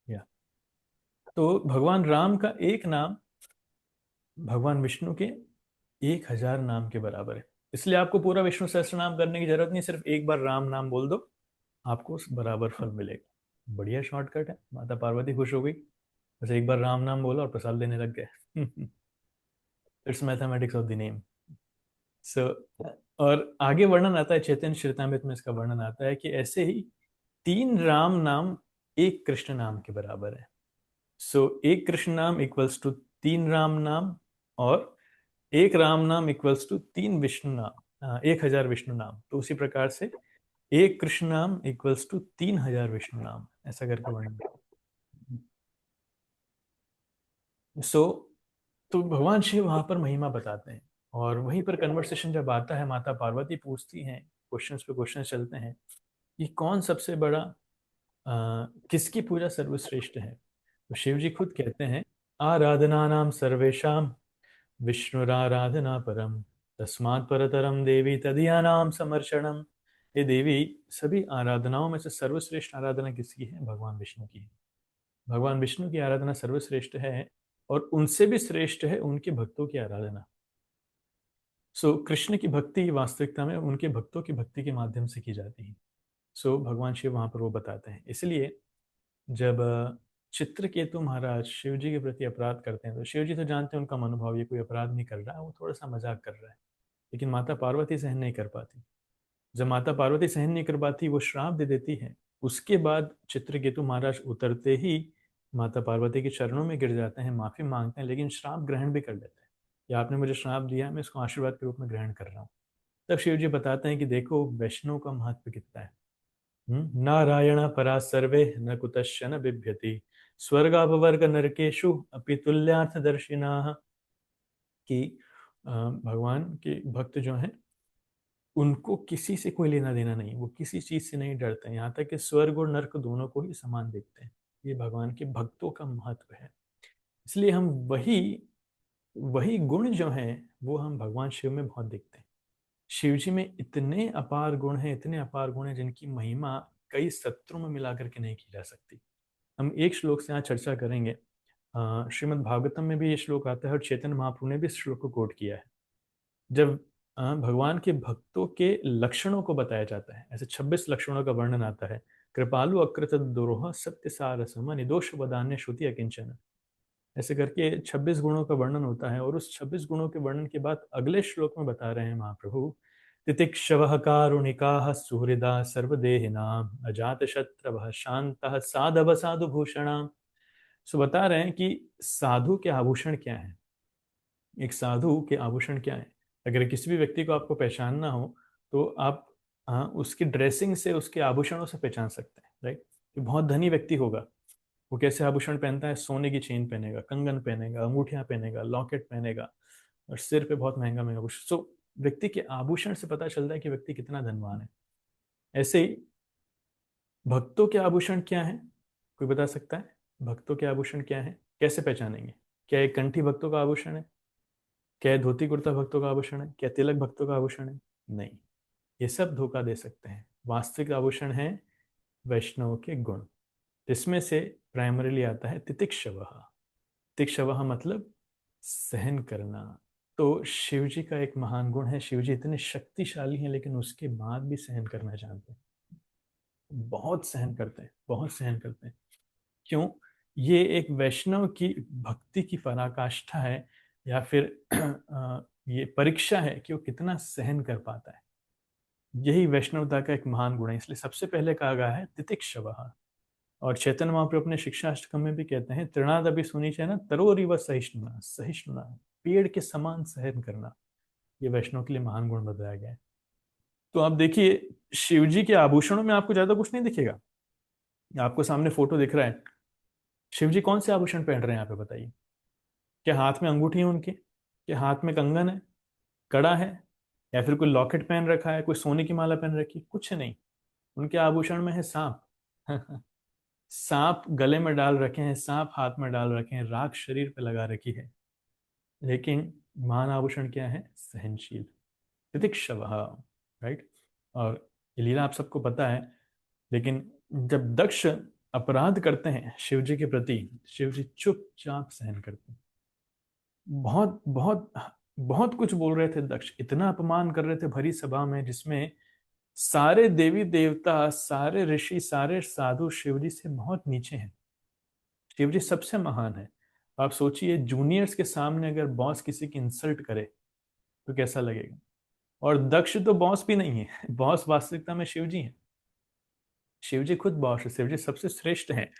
या तो भगवान राम का एक नाम भगवान विष्णु के 1000 नाम के बराबर है। इसलिए आपको पूरा विष्णु सहस्त्र नाम करने की जरूरत नहीं, सिर्फ एक बार राम नाम बोल दो, आपको उस बराबर फल मिलेगा। बढ़िया शॉर्टकट है। माता पार्वती खुश हो गई, बस एक बार राम नाम बोला और प्रसाद देने लग गए। It's mathematics of the name. So और आगे वर्णन आता है, चैतन्य चरितमृत में इसका वर्णन आता है कि ऐसे ही 3 राम नाम एक कृष्ण नाम के बराबर है। सो एक कृष्ण नाम इक्वल्स टू 3 राम नाम, और एक राम नाम इक्वल्स टू 3 विष्णु नाम, 1000 विष्णु नाम। तो उसी प्रकार से एक कृष्ण नाम इक्वल्स टू 3000 विष्णु नाम, ऐसा करके वर्णन। सो तो भगवान शिव वहां पर महिमा बताते हैं, और वहीं पर कन्वर्सेशन जब आता है, माता पार्वती पूछती हैं, क्वेश्चंस पे क्वेश्चन चलते हैं कि कौन सबसे बड़ा, किसकी पूजा सर्वश्रेष्ठ है। तो शिव जी खुद कहते हैं, आराधना नाम सर्वेशम विष्णुराराधना परम तस्मात् परतरम देवी तदीया नाम समर्षणम। ये देवी, सभी आराधनाओं में से सर्वश्रेष्ठ आराधना किसकी है? भगवान विष्णु की है। भगवान विष्णु की आराधना सर्वश्रेष्ठ है, और उनसे भी श्रेष्ठ है उनके भक्तों की आराधना। सो कृष्ण की भक्ति वास्तविकता में उनके भक्तों की भक्ति के माध्यम से की जाती है। सो भगवान शिव वहां पर वो बताते हैं। इसलिए जब चित्रकेतु महाराज शिव जी के प्रति अपराध करते हैं, तो शिव जी तो जानते हैं उनका मनोभाव, ये कोई अपराध नहीं कर रहा है, वो थोड़ा सा मजाक कर रहा है। लेकिन माता पार्वती सहन नहीं कर पाती। जब माता पार्वती सहन नहीं कर पाती, वो श्राप दे देती है। उसके बाद चित्रकेतु महाराज उतरते ही माता पार्वती के चरणों में गिर जाते हैं, माफी मांगते हैं, लेकिन श्राप ग्रहण भी कर लेते हैं। या आपने मुझे श्राप दिया, मैं इसको आशीर्वाद के रूप में ग्रहण कर रहा हूँ। तब शिव जी बताते हैं कि देखो वैष्णव का महत्व कितना है। नारायण परा सर्वे न कुतश्चन बिभ्यति स्वर्गापवर्ग नरकेशु अपि तुल्यार्थदर्शिनाः। कि भगवान के भक्त जो हैं, उनको किसी से कोई लेना देना नहीं, वो किसी चीज से नहीं डरते हैं, यहाँ तक कि स्वर्ग और नर्क दोनों को ही समान देखते हैं। ये भगवान के भक्तों का महत्व है। इसलिए हम वही वही गुण जो हैं, वो हम भगवान शिव में बहुत देखते हैं। शिव जी में इतने अपार गुण हैं, इतने अपार गुण हैं, जिनकी महिमा कई सत्रों में मिला करके नहीं की जा सकती। हम एक श्लोक से यहाँ चर्चा करेंगे। श्रीमद् भागवतम में भी ये श्लोक आता है, और चैतन्य महाप्रभु ने भी इस श्लोक को कोट किया है। जब भगवान के भक्तों के लक्षणों को बताया जाता है, ऐसे 26 लक्षणों का वर्णन आता है। कृपालु अकृत दोरोह सत्य सार सम निर्दोष वदान्य श्रुति अकिंचन, ऐसे करके 26 गुणों का वर्णन होता है। और उस 26 गुणों के वर्णन के बाद अगले श्लोक में बता रहे हैं महाप्रभु, तितिक्षवः कारुणिकाः सुहृदा सर्वदेहिनां अजात शत्रवः शान्तः साधव साधु भूषणाम। सो बता रहे हैं कि साधु के आभूषण क्या है। एक साधु के आभूषण क्या है? अगर किसी भी व्यक्ति को आपको पहचानना हो, तो आप उसकी ड्रेसिंग से, उसके आभूषणों से पहचान सकते हैं, राइट। कि बहुत धनी व्यक्ति होगा, वो कैसे आभूषण पहनता है? सोने की चेन पहनेगा, कंगन पहनेगा, अंगूठियां पहनेगा, लॉकेट पहनेगा, और सिर पे बहुत महंगा महंगा कुछ। सो व्यक्ति के आभूषण से पता चलता है कि व्यक्ति कितना धनवान है। ऐसे ही भक्तों के आभूषण क्या है? कोई बता सकता है भक्तों के आभूषण क्या है? कैसे पहचानेंगे? क्या एक कंठी भक्तों का आभूषण है? क्या धोती कुर्ता भक्तों का आभूषण है? क्या तिलक भक्तों का आभूषण है? नहीं, ये सब धोखा दे सकते हैं। वास्तविक आभूषण है वैष्णव के गुण। इसमें से प्राइमरीली आता है तितिक्षवः। तितिक्षवः मतलब सहन करना। तो शिव जी का एक महान गुण है, शिव जी इतने शक्तिशाली हैं लेकिन उसके बाद भी सहन करना जानते हैं। बहुत सहन करते हैं, बहुत सहन करते हैं। क्यों? ये एक वैष्णव की भक्ति की पराकाष्ठा है, या फिर ये परीक्षा है कि वो कितना सहन कर पाता है। यही वैष्णवता का एक महान गुण है, इसलिए सबसे पहले कहा गया है तितिक्षवः। और चैतन्य महाप्रभु अपने शिक्षाष्टकम में भी कहते हैं, तृणादपि सुनीचैन तरोरिव सहिष्णुना। सहिष्णुना, पेड़ के समान सहन करना, ये वैष्णव के लिए महान गुण बताया गया है। तो आप देखिए, शिव जी के आभूषणों में आपको ज्यादा कुछ नहीं दिखेगा। आपको सामने फोटो दिख रहा है, शिव जी कौन से आभूषण पहन रहे हैं यहाँ पे बताइए? क्या हाथ में अंगूठी है उनके? क्या हाथ में कंगन है, कड़ा है, या फिर कोई लॉकेट पहन रखा है, कोई सोने की माला पहन रखी? कुछ नहीं। उनके आभूषण में है सांप। सांप गले में डाल रखे हैं, सांप हाथ में डाल रखे हैं, राख शरीर पे लगा रखी है। लेकिन महान आभूषण क्या है? सहनशील, तितिक्षवः, राइट। और ये लीला आप सबको पता है। लेकिन जब दक्ष अपराध करते हैं शिव जी के प्रति, शिव जी चुपचाप सहन करते हैं। बहुत बहुत बहुत कुछ बोल रहे थे दक्ष, इतना अपमान कर रहे थे भरी सभा में, जिसमें सारे देवी देवता, सारे ऋषि, सारे साधु शिव जी से बहुत नीचे हैं। शिव जी सबसे महान है। आप सोचिए, जूनियर्स के सामने अगर बॉस किसी की इंसल्ट करे तो कैसा लगेगा? और दक्ष तो बॉस भी नहीं है, बॉस वास्तविकता में शिव जी हैं। शिव जी खुद बॉस है, शिव जी सबसे श्रेष्ठ हैं।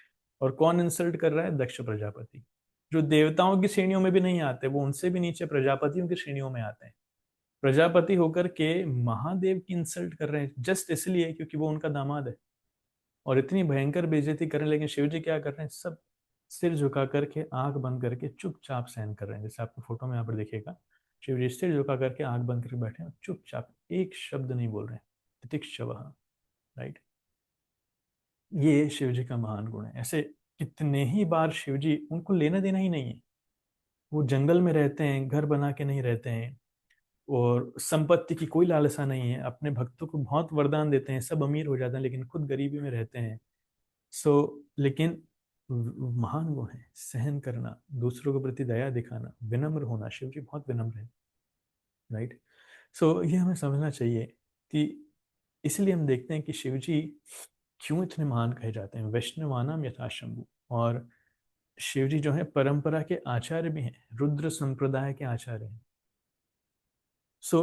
और कौन इंसल्ट कर रहा है? दक्ष प्रजापति, जो देवताओं की श्रेणियों में भी नहीं आते, वो उनसे भी नीचे प्रजापतियों की श्रेणियों में आते हैं। प्रजापति होकर के महादेव की इंसल्ट कर रहे हैं जस्ट इसलिए क्योंकि वो उनका दामाद है, और इतनी भयंकर बेइज्जती कर रहे हैं। लेकिन शिव जी क्या कर रहे हैं? सब सिर झुका करके, आंख बंद करके चुपचाप सहन कर रहे हैं। जैसे आपको फोटो में यहाँ पर दिखेगा, शिव जी सिर झुका करके, आंख बंद करके बैठे हैं, चुपचाप एक शब्द नहीं बोल रहे हैं। तितिक्षवः, राइट। ये शिव जी का महान गुण है। ऐसे कितने ही बार शिव जी, उनको लेना देना ही नहीं है। वो जंगल में रहते हैं, घर बना के नहीं रहते हैं, और संपत्ति की कोई लालसा नहीं है। अपने भक्तों को बहुत वरदान देते हैं, सब अमीर हो जाते हैं, लेकिन खुद गरीबी में रहते हैं। लेकिन महान गुण है सहन करना, दूसरों के प्रति दया दिखाना, विनम्र होना। शिव जी बहुत विनम्र है, राइट। ये हमें समझना चाहिए कि इसलिए हम देखते हैं कि शिव जी क्यों इतने महान कहे जाते हैं। वैष्णवानाम यथा शंभु। और शिव जी जो है परंपरा के आचार्य भी हैं, रुद्र संप्रदाय के आचार्य हैं।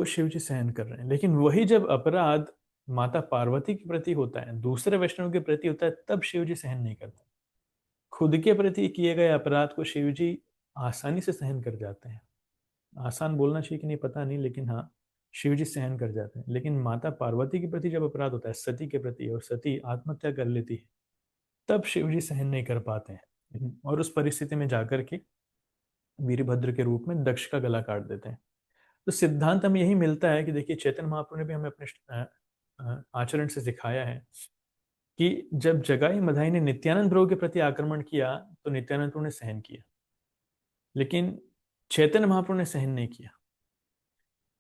शिव जी सहन कर रहे हैं। लेकिन वही जब अपराध माता पार्वती के प्रति होता है, दूसरे वैष्णव के प्रति होता है, तब शिव जी सहन नहीं करते। खुद के प्रति किए गए अपराध को शिव जी आसानी से सहन कर जाते हैं। आसान बोलना चाहिए कि नहीं पता नहीं, लेकिन हाँ, शिव जी सहन कर जाते हैं। लेकिन माता पार्वती के प्रति जब अपराध होता है, सती के प्रति, और सती आत्महत्या कर लेती है, तब शिव जी सहन नहीं कर पाते हैं, और उस परिस्थिति में जाकर के वीरभद्र के रूप में दक्ष का गला काट देते हैं। तो सिद्धांत हमें यही मिलता है कि देखिए, चैतन्य महाप्रभु ने भी हमें अपने आचरण से सिखाया है कि जब जगाई मधाई ने नित्यानंद प्रभु के प्रति आक्रमण किया तो नित्यानंद प्रभु ने सहन किया, लेकिन चैतन्य महाप्रभु ने सहन नहीं किया।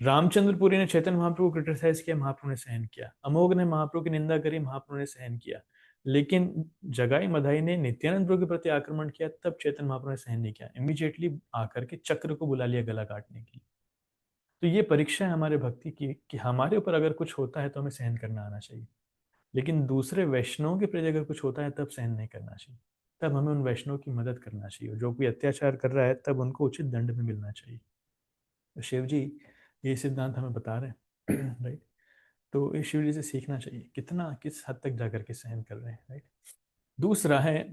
रामचंद्रपुरी ने चैतन्य महाप्रभु को क्रिटिसाइज किया, महाप्रभु ने सहन किया। अमोघ ने महाप्रभु की निंदा करी, महाप्रभु ने सहन किया। लेकिन जगाई मधाई ने नित्यानंद प्रभु के प्रति आक्रमण किया, तब चैतन्य महाप्रभु ने सहन नहीं किया, इमीडिएटली आकर के चक्र को बुला लिया गला काटने के लिए। तो ये परीक्षा है हमारे भक्ति की कि हमारे ऊपर अगर कुछ होता है तो हमें सहन करना आना चाहिए, लेकिन दूसरे वैष्णवों के प्रति अगर कुछ होता है तब सहन नहीं करना चाहिए। तब हमें उन वैष्णव की मदद करना चाहिए, जो कोई अत्याचार कर रहा है तब उनको उचित दंड में मिलना चाहिए। तो शिव जी ये सिद्धांत हमें बता रहे हैं, राइट। तो ये शिव जी से सीखना चाहिए, कितना किस हद तक जाकर के सहन कर रहे हैं, राइट। दूसरा है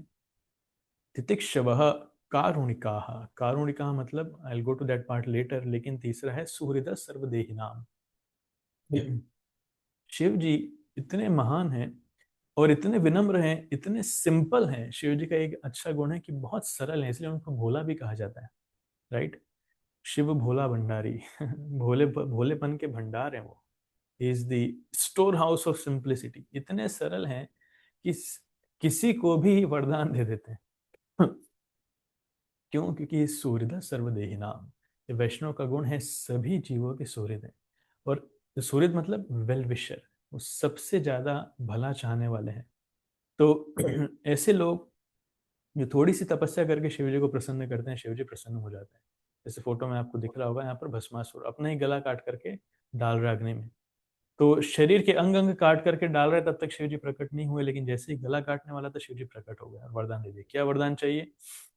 तितिक्षवः कारुणिकाः। कारुणिकाः मतलब I will go to that part later. लेकिन तीसरा है सुहृद सर्वदेहिनाम। शिव जी इतने महान हैं और इतने विनम्र हैं, इतने सिंपल हैं। शिव जी का एक अच्छा गुण है कि बहुत सरल है, इसलिए उनको भोला भी कहा जाता है, राइट। शिव भोला भंडारी, भोलेपन के भंडार हैं वो। Is the store house of simplicity. इतने सरल हैं कि किसी को भी वरदान दे देते हैं। क्यों? क्योंकि सुहृद सर्वदेही नाम, ये वैष्णव का गुण है, सभी जीवों के सुहृद है। और सुहृद मतलब वेल विशर, वो सबसे ज्यादा भला चाहने वाले हैं। तो ऐसे लोग जो थोड़ी सी तपस्या करके शिव जी को प्रसन्न करते हैं, शिव जी प्रसन्न हो जाते हैं। जैसे फोटो में आपको दिख रहा होगा, यहाँ पर भस्मासुर अपना ही गला काट करके डाल रहा है अग्नि में। तो शरीर के अंग अंग काट करके डाल रहे, तब तक शिव जी प्रकट नहीं हुए, लेकिन जैसे ही गला काटने वाला था शिव जी प्रकट हो गया और वरदान दे दिया। क्या वरदान चाहिए?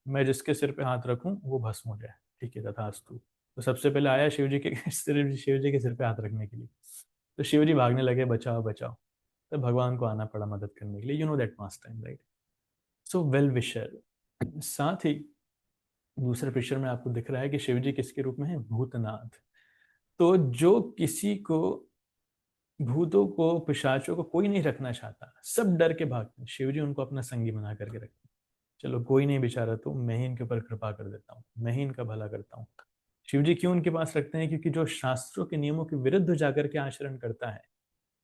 मैं जिसके सिर पे हाथ रखूं वो भस्म हो जाए। ठीक है, तथास्तु। तो सबसे पहले आया शिव जी के शिव जी के सिर पे हाथ रखने के लिए। तो शिव जी भागने लगे, बचाओ बचाओ। तो भगवान को आना पड़ा मदद करने के लिए। You know that must time, right? So well wisher. साथ ही दूसरे पिक्चर में आपको दिख रहा है कि शिव जी किसके रूप में है? भूतनाथ। तो जो किसी को, भूतों को, पिशाचों को कोई नहीं रखना चाहता, सब डर के भागते हैं, शिव जी उनको अपना संगी बना करके रखते हैं। चलो कोई नहीं बेचारा, तो मैं ही इनके ऊपर कृपा कर देता हूँ, मैं ही इनका भला करता हूँ। शिव जी क्यों उनके पास रखते हैं? क्योंकि जो शास्त्रों के नियमों के विरुद्ध जाकर के आचरण करता है,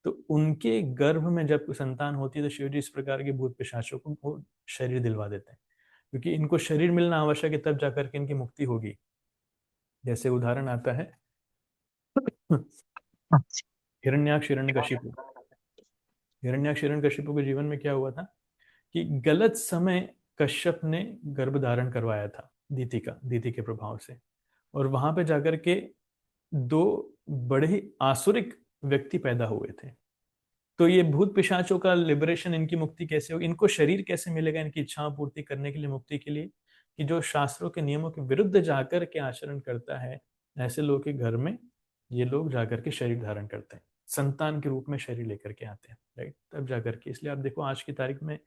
तो उनके गर्भ में जब संतान होती है तो शिव जी इस प्रकार के भूत पिशाचों को वो शरीर दिलवा देते हैं, क्योंकि इनको शरीर मिलना आवश्यक है, तब जाकर के इनकी मुक्ति होगी। जैसे उदाहरण आता है हिरण्याक्ष हिरण्यकशिपु। हिरण्याक्ष हिरण्यकशिपु के जीवन में क्या हुआ था कि गलत समय कश्यप ने गर्भ धारण करवाया था दीति के प्रभाव से, और वहां पे जाकर के दो बड़े ही आसुरिक व्यक्ति पैदा हुए थे। तो ये भूत पिशाचों का लिबरेशन, इनकी मुक्ति कैसे होगी, इनको शरीर कैसे मिलेगा इनकी इच्छाओं पूर्ति करने के लिए, मुक्ति के लिए? कि जो शास्त्रों के नियमों के विरुद्ध जाकर के आचरण करता है, ऐसे लोग के घर में ये लोग जाकर के शरीर धारण करते हैं, संतान के रूप में शरीर लेकर के आते हैं, राइट? तब जाकर के, इसलिए आप देखो आज की तारीख में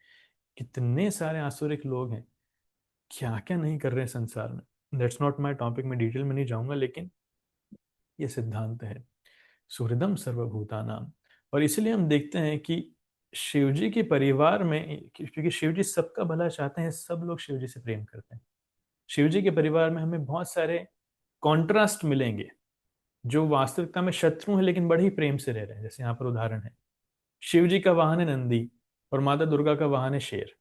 कितने सारे आसुरिक लोग हैं, क्या क्या नहीं कर रहे हैं संसार में। दैट्स नॉट माई टॉपिक, में डिटेल में नहीं जाऊंगा, लेकिन ये सिद्धांत है सुहृदम सर्वभूतानाम। और इसलिए हम देखते हैं कि शिवजी के परिवार में, क्योंकि शिवजी सबका भला चाहते हैं, सब लोग शिवजी से प्रेम करते हैं। शिवजी के परिवार में हमें बहुत सारे कॉन्ट्रास्ट मिलेंगे, जो वास्तविकता में शत्रु हैं लेकिन बड़े ही प्रेम से रह रहे हैं। जैसे यहाँ पर उदाहरण है, शिवजी का वाहन है नंदी और माता दुर्गा का वाहन है शेर।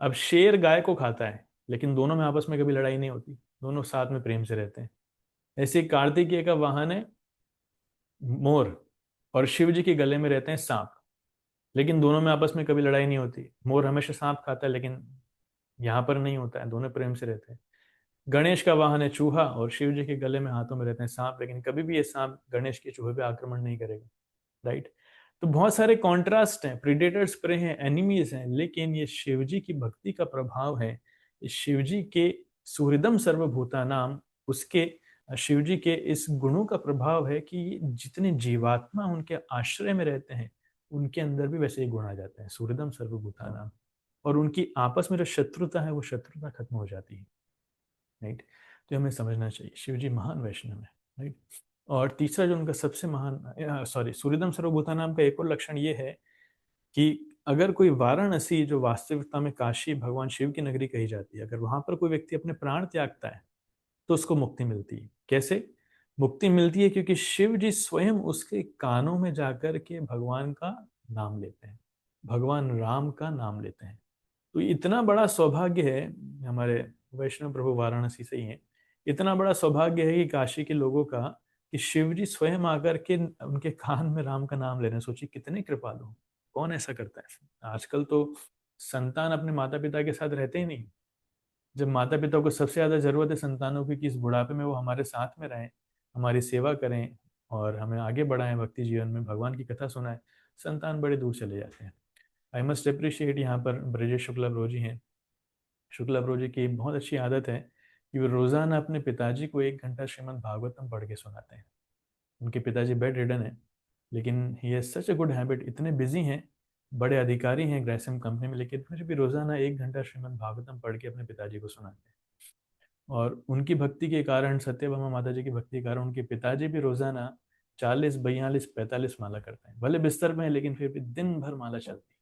अब शेर गाय को खाता है, लेकिन दोनों में आपस में कभी लड़ाई नहीं होती, दोनों साथ में प्रेम से रहते हैं। ऐसे कार्तिकेय का वाहन है मोर और शिव जी के गले में रहते हैं सांप, लेकिन दोनों में आपस में कभी लड़ाई नहीं होती। मोर हमेशा सांप खाता है, लेकिन यहाँ पर नहीं होता है, दोनों प्रेम से रहते हैं। गणेश का वाहन है चूहा और शिव जी के गले में, हाथों में रहते हैं सांप, लेकिन कभी भी ये सांप गणेश के चूहे पे आक्रमण नहीं करेगा, राइट? तो बहुत सारे कॉन्ट्रास्ट हैं, प्रीडेटर्स प्रे हैं, एनिमीज हैं, लेकिन ये शिव जी की भक्ति का प्रभाव है। शिव जी के सुहृदम सर्वभूता नाम, उसके शिव जी के इस गुणों का प्रभाव है कि जितने जीवात्मा उनके आश्रय में रहते हैं, उनके अंदर भी वैसे ही गुण आ जाते हैं, सुहृदम सर्वभूता नाम। और उनकी आपस में जो शत्रुता है, वो शत्रुता खत्म हो जाती है, राइट? तो हमें समझना चाहिए शिव जी महान वैष्णव है, राइट? और तीसरा जो उनका सबसे महान, सॉरी, सूर्यदम सर्वभूता नाम का एक और लक्षण ये है कि अगर कोई वाराणसी, जो वास्तविकता में काशी भगवान शिव की नगरी कही जाती है, अगर वहां पर कोई व्यक्ति अपने प्राण त्यागता है तो उसको मुक्ति मिलती है। कैसे मुक्ति मिलती है? क्योंकि शिव जी स्वयं उसके कानों में जाकर के भगवान का नाम लेते हैं, भगवान राम का नाम लेते हैं। तो इतना बड़ा सौभाग्य है, हमारे वैष्णव प्रभु वाराणसी से ही है, इतना बड़ा सौभाग्य है कि काशी के लोगों का, कि शिव जी स्वयं आकर के उनके कान में राम का नाम ले रहे हैं। सोचिए कितने कृपालु, कौन ऐसा करता है? आजकल तो संतान अपने माता पिता के साथ रहते ही नहीं। जब माता पिता को सबसे ज्यादा जरूरत है संतानों की कि इस बुढ़ापे में वो हमारे साथ में रहें, हमारी सेवा करें और हमें आगे बढ़ाएं भक्ति जीवन में, भगवान की कथा सुनाएं, संतान बड़े दूर चले जाते हैं। आई मस्ट अप्रिशिएट, यहाँ पर ब्रजेश शुक्ला ब्रो जी हैं। शुक्ला ब्रो जी की बहुत अच्छी आदत है कि वो रोजाना अपने पिताजी को 1 घंटा श्रीमद् भागवतम पढ़ के सुनाते हैं। उनके पिताजी बेड रिडन है, लेकिन he has such a good habit, इतने बिजी हैं, बड़े अधिकारी हैं ग्रैसम कंपनी में, लेकिन फिर भी रोजाना 1 घंटा श्रीमद् भागवतम पढ़ के अपने पिताजी को सुनाते हैं। और उनकी भक्ति के कारण, सत्यभामा माता जी की भक्ति के कारण, उनके पिताजी भी रोजाना 40, 42, 45 माला करते हैं। भले बिस्तर में है, लेकिन फिर भी दिन भर माला चलती है,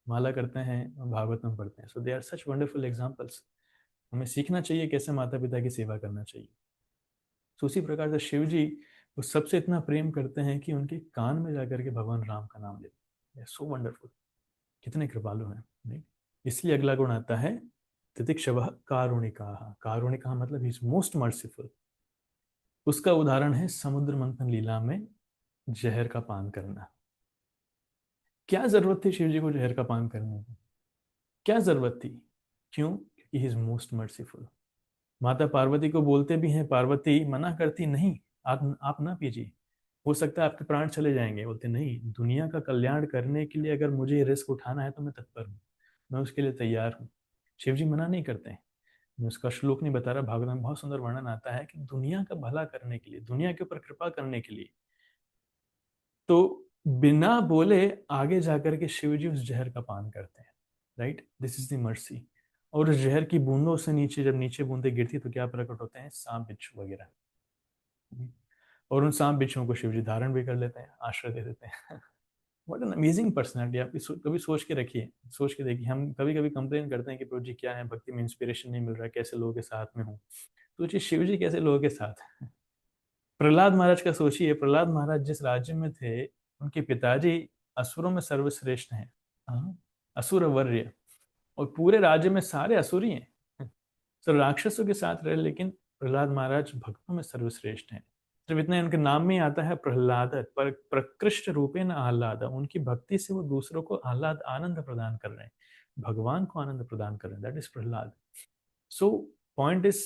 माला करते हैं, भागवतम पढ़ते हैं। So they are such wonderful examples. हमें सीखना चाहिए कैसे माता पिता की सेवा करना चाहिए। तो उसी प्रकार से शिव जी वो सबसे इतना प्रेम करते हैं कि उनके कान में जाकर के भगवान राम का नाम लेते हैं। सो वंडरफुल, कितने कृपालु हैं, नहीं? इसलिए अगला गुण आता है तितिक्षवः कारुणिकाः। कारुणिकाः मतलब ही इज मोस्ट मर्सीफुल। उसका उदाहरण है समुद्र मंथन लीला में जहर का पान करना। क्या जरूरत थी शिव जी को जहर का पान करने की? क्या जरूरत थी? क्यों? क्योंकि ही इज मोस्ट मर्सीफुल। माता पार्वती को बोलते भी हैं, पार्वती मना करती, नहीं आप ना पीजिए, हो सकता है आपके प्राण चले जाएंगे। बोलते नहीं, दुनिया का कल्याण करने के लिए अगर मुझे रिस्क उठाना है तो मैं तत्पर हूँ, मैं उसके लिए तैयार हूँ। शिव जी मना नहीं करते हैं। मैं उसका श्लोक नहीं बता रहा, भागवत में बहुत सुंदर वर्णन आता है कि दुनिया का भला करने के लिए, दुनिया के ऊपर कृपा करने के लिए, तो बिना बोले आगे जाकर के शिव जी उस जहर का पान करते हैं। Right, this is the mercy. और उस जहर की बूंदों से नीचे, जब नीचे बूंदे गिरती तो क्या प्रकट होते हैं? सांप बिच्छू वगैरह। और उन सांप बिच्छुओं को शिव जी धारण भी कर लेते हैं, आश्रय दे देते हैं। What an amazing personality. आप कभी सोच के रखिए, सोच के देखिए। हम कभी कभी कंप्लेन करते हैं कि प्रभु जी क्या है, भक्ति में इंस्पिरेशन नहीं मिल रहा है, कैसे लोगों के साथ में हूँ। तो जी शिव जी कैसे लोगों के साथ हैं? प्रहलाद महाराज का सोचिए, प्रहलाद महाराज जिस राज्य में थे, उनके पिताजी असुरों में सर्वश्रेष्ठ हैं। हाँ, असुर वर्य, और पूरे राज्य में सारे असुरी हैं। तो राक्षसों के साथ रहे, लेकिन प्रहलाद महाराज भक्तों में सर्वश्रेष्ठ हैं। सिर्फ इतना, उनके नाम में आता है प्रहलाद, पर प्रकृष्ट रूपे न आह्लाद। उनकी भक्ति से वो दूसरों को आह्लाद, आनंद प्रदान कर रहे हैं, भगवान को आनंद प्रदान कर रहे हैं। That is Prahlad. So point is,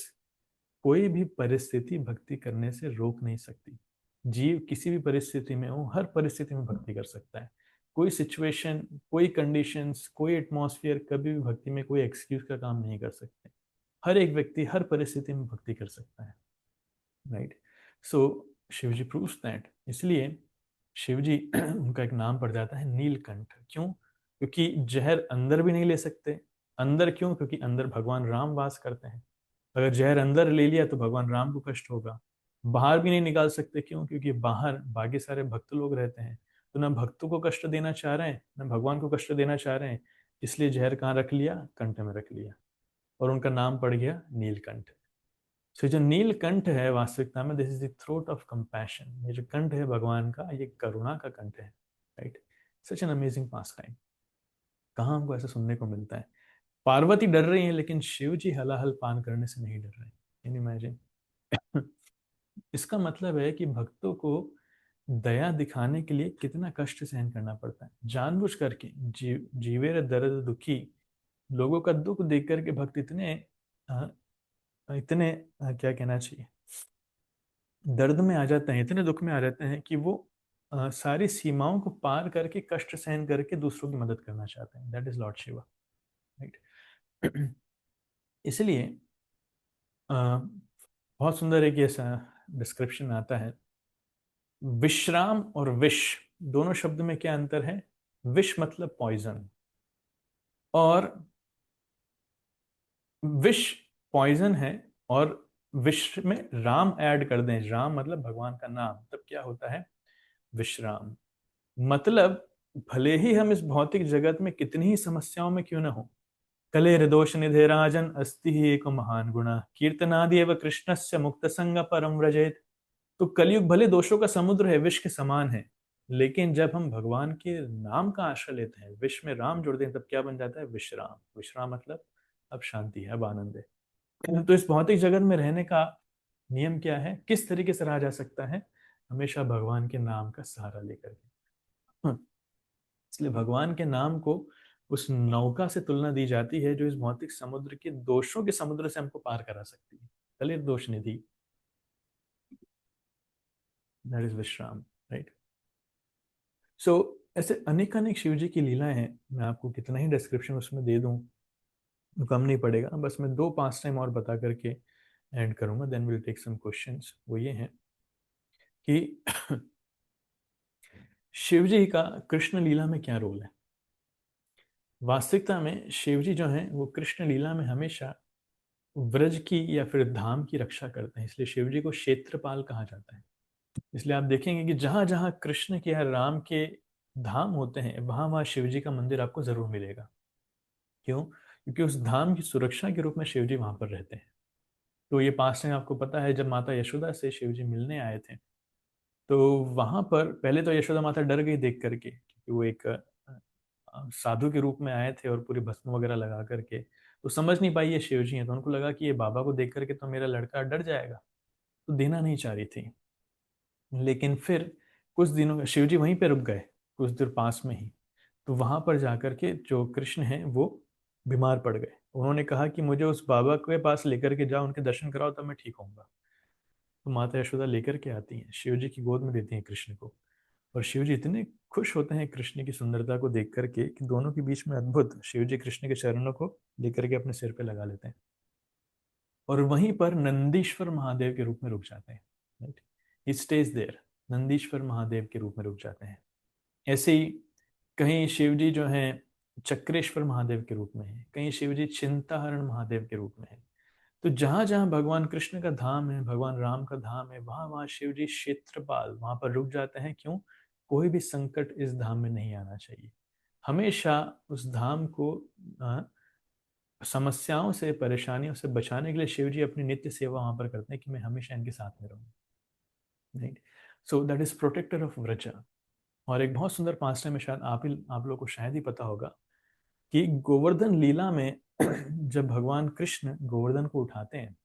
कोई भी परिस्थिति भक्ति करने से रोक नहीं सकती। जीव किसी भी परिस्थिति में हो, हर परिस्थिति में भक्ति कर सकता है। कोई सिचुएशन, कोई कंडीशंस, कोई एटमॉस्फेयर कभी भी भक्ति में कोई एक्सक्यूज का काम नहीं कर सकते। हर एक व्यक्ति हर परिस्थिति में भक्ति कर सकता है। Right, so Shiv ji proves that. इसलिए शिव जी उनका एक नाम पड़ जाता है नीलकंठ। क्यों? क्योंकि जहर अंदर भी नहीं ले सकते। अंदर क्यों? क्योंकि अंदर भगवान राम वास करते हैं। अगर जहर अंदर ले लिया तो भगवान राम को कष्ट होगा। बाहर भी नहीं निकाल सकते। क्यों? क्योंकि बाहर बाकी सारे भक्त लोग रहते हैं, तो ना भक्तों को कष्ट देना चाह रहे हैं, ना भगवान को कष्ट देना चाह रहे हैं। इसलिए जहर कहाँ रख लिया? कंठ में रख लिया, और उनका नाम पड़ गया नीलकंठ। सो जो नीलकंठ है, वास्तविकता में this is the throat of compassion. ये जो कंठ है भगवान का, ये करुणा का कंठ है। Right, such an amazing pass time. कहाँ हमको ऐसा सुनने को मिलता है? पार्वती डर रही है, लेकिन शिव जी हलाहल पान करने से नहीं डर रहे। Can imagine? इसका मतलब है कि भक्तों को दया दिखाने के लिए कितना कष्ट सहन करना पड़ता है। जानबूझ करके जीवेर दर्द दुखी लोगों का दुख देख करके भक्त क्या कहना चाहिए, दर्द में आ जाते हैं, इतने दुख में आ जाते हैं कि वो सारी सीमाओं को पार करके, कष्ट सहन करके दूसरों की मदद करना चाहते हैं। That is Lord Shiva. Right, इसलिए बहुत सुंदर एक ऐसा डिस्क्रिप्शन आता है। विश्राम और विष दोनों शब्द में क्या अंतर है? विष मतलब पॉइजन, और विष पॉइजन है, और विष में राम ऐड कर दें, राम मतलब भगवान का नाम, तब क्या होता है? विश्राम। मतलब भले ही हम इस भौतिक जगत में कितनी ही समस्याओं में क्यों ना हो, कले हृदोष निधे राजन अस्ति ही एक महान गुणा कीर्तनादि एवं कृष्णस्य मुक्त संग परम व्रजेत। तो कलयुग भले दोषों का समुद्र है, विष के समान है, लेकिन जब हम भगवान के नाम का आश्रय लेते हैं, विष में राम जोड़ दें, तब क्या बन जाता है? विश्राम। विश्राम मतलब अब शांति है, अब आनंद है। तो इस भौतिक जगत में रहने का नियम क्या है? किस तरीके से रहा जा सकता है? हमेशा भगवान के नाम का सहारा लेकर के। इसलिए भगवान के नाम को उस नौका से तुलना दी जाती है जो इस भौतिक समुद्र के दोषों के समुद्र से हमको पार करा सकती है। कलिर दोष निधि, दैट इज विश्राम। राइट, सो ऐसे अनेक अनेक शिव जी की लीलाएं हैं। मैं आपको कितना ही डिस्क्रिप्शन उसमें दे दूं तो कम नहीं पड़ेगा। बस मैं 2-5 टाइम और बता करके एंड करूंगा, then will take some questions. वो ये हैं कि शिव जी का कृष्ण लीला में क्या रोल है? वास्तविकता में शिव जी जो हैं वो कृष्ण लीला में हमेशा व्रज की या फिर धाम की रक्षा करते हैं। इसलिए शिव जी को क्षेत्रपाल कहा जाता है। इसलिए आप देखेंगे कि जहां जहां कृष्ण के या राम के धाम होते हैं, वहां वहां शिव जी का मंदिर आपको जरूर मिलेगा। क्यों? क्योंकि उस धाम की सुरक्षा के रूप में शिव जी वहां पर रहते हैं। तो ये पास में आपको पता है, जब माता यशोदा से शिव जी मिलने आए थे, तो वहां पर पहले तो यशोदा माता डर गई देख करके, क्योंकि वो एक साधु के रूप में आए थे और पूरी भस्म वगैरह लगा करके, तो समझ नहीं पाई ये शिव जी हैं। तो उनको लगा कि ये बाबा को देख करके तो मेरा लड़का डर जाएगा, तो देना नहीं चाह रही थी। लेकिन फिर कुछ दिनों में शिव जी वहीं पे रुक गए, कुछ देर पास में ही। तो वहां पर जाकर के जो कृष्ण हैं वो बीमार पड़ गए। उन्होंने कहा कि मुझे उस बाबा के पास लेकर के जाओ, उनके दर्शन कराओ, तब मैं ठीक होऊंगा। तो माता यशोदा लेकर के आती हैं, शिव जी की गोद में देती हैं कृष्ण को, और शिव जी इतने खुश होते हैं कृष्ण की सुंदरता को देख करके कि दोनों के बीच में अद्भुत, शिव जी कृष्ण के चरणों को लेकर के अपने सिर पे लगा लेते हैं, और वहीं पर नंदीश्वर महादेव के रूप में रुक जाते हैं। Right, he stage there, Nandishwar Mahadev के रूप में रुक जाते हैं। ऐसे ही कहीं शिव जी जो हैं चक्रेश्वर महादेव के रूप में है, कहीं शिव जी चिंताहरण महादेव के रूप में है। तो जहां जहां भगवान कृष्ण का धाम है, भगवान राम का धाम है, वहां वहां शिव जी क्षेत्रपाल वहां पर रुक जाते हैं। क्यों? कोई भी संकट इस धाम में नहीं आना चाहिए। हमेशा उस धाम को समस्याओं से, परेशानियों से बचाने के लिए शिव जी अपनी नित्य सेवा वहां पर करते हैं कि मैं हमेशा इनके साथ में रहूं। Right, so that is protector of Vraja. और एक बहुत सुंदर पास्ट में, शायद आप लोगों को शायद ही पता होगा कि गोवर्धन लीला में जब भगवान कृष्ण गोवर्धन को उठाते हैं,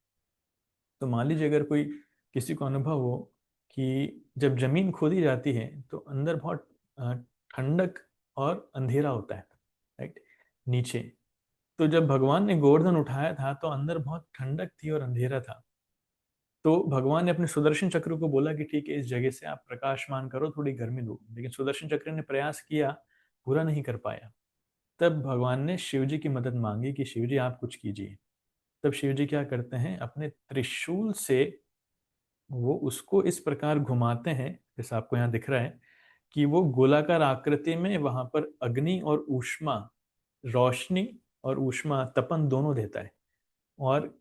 तो मान लीजिए अगर कोई किसी को अनुभव हो कि जब जमीन खोदी जाती है तो अंदर बहुत ठंडक और अंधेरा होता है। राइट, नीचे। तो जब भगवान ने गोवर्धन उठाया था तो अंदर बहुत ठंडक थी और अंधेरा था। तो भगवान ने अपने सुदर्शन चक्र को बोला कि ठीक है, इस जगह से आप प्रकाशमान करो, थोड़ी गर्मी दो। लेकिन सुदर्शन चक्र ने प्रयास किया, पूरा नहीं कर पाया। तब भगवान ने शिव जी की मदद मांगी कि शिव जी आप कुछ कीजिए। तब शिव जी क्या करते हैं, अपने त्रिशूल से वो उसको इस प्रकार घुमाते हैं, जैसा आपको यहाँ दिख रहा है, कि वो गोलाकार आकृति में वहां पर अग्नि और ऊष्मा, रोशनी और ऊष्मा, तपन दोनों देता है। और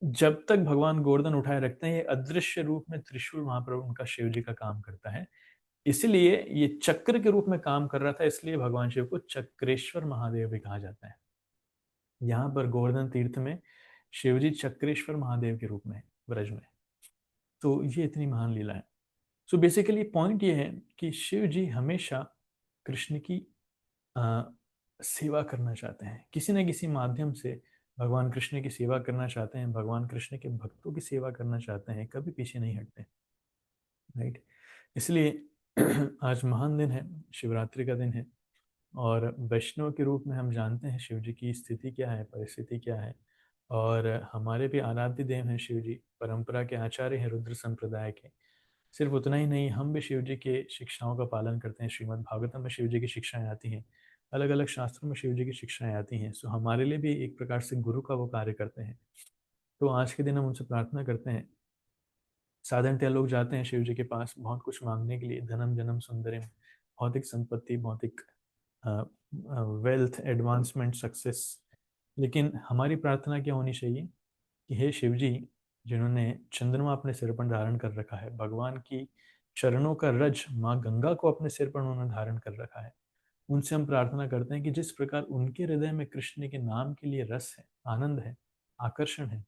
जब तक भगवान गोवर्धन उठाए रखते हैं, ये अदृश्य रूप में त्रिशूल वहां पर उनका शिव जी का काम करता है। इसलिए ये चक्र के रूप में काम कर रहा था, इसलिए भगवान शिव को चक्रेश्वर महादेव भी कहा जाता है। यहाँ पर गोवर्धन तीर्थ में शिव जी चक्रेश्वर महादेव के रूप में ब्रज में। तो ये इतनी महान लीला है। सो बेसिकली पॉइंट ये है कि शिव जी हमेशा कृष्ण की सेवा करना चाहते हैं, किसी न किसी माध्यम से भगवान कृष्ण की सेवा करना चाहते हैं, भगवान कृष्ण के भक्तों की सेवा करना चाहते हैं, कभी पीछे नहीं हटते। राइट, इसलिए आज महान दिन है, शिवरात्रि का दिन है, और वैष्णव के रूप में हम जानते हैं शिव जी की स्थिति क्या है, परिस्थिति क्या है। और हमारे भी आराध्य देव हैं शिव जी, परंपरा के आचार्य हैं रुद्र संप्रदाय के। सिर्फ उतना ही नहीं, हम भी शिव जी के शिक्षाओं का पालन करते हैं। श्रीमद् भागवतम में शिव जी की शिक्षाएं आती हैं, अलग अलग शास्त्रों में शिव जी की शिक्षाएं आती हैं। सो हमारे लिए भी एक प्रकार से गुरु का वो कार्य करते हैं। तो आज के दिन हम उनसे प्रार्थना करते हैं। साधारणतः लोग जाते हैं शिव जी के पास बहुत कुछ मांगने के लिए, धनम जन्म सुंदरम, भौतिक संपत्ति, भौतिक वेल्थ, एडवांसमेंट, सक्सेस। लेकिन हमारी प्रार्थना क्या होनी चाहिए कि हे शिव जी, जिन्होंने चंद्रमा अपने सिर पर धारण कर रखा है, भगवान की चरणों का रज माँ गंगा को अपने सिर पर उन्होंने धारण कर रखा है, उनसे हम प्रार्थना करते हैं कि जिस प्रकार उनके हृदय में कृष्ण के नाम के लिए रस है, आनंद है, आकर्षण है,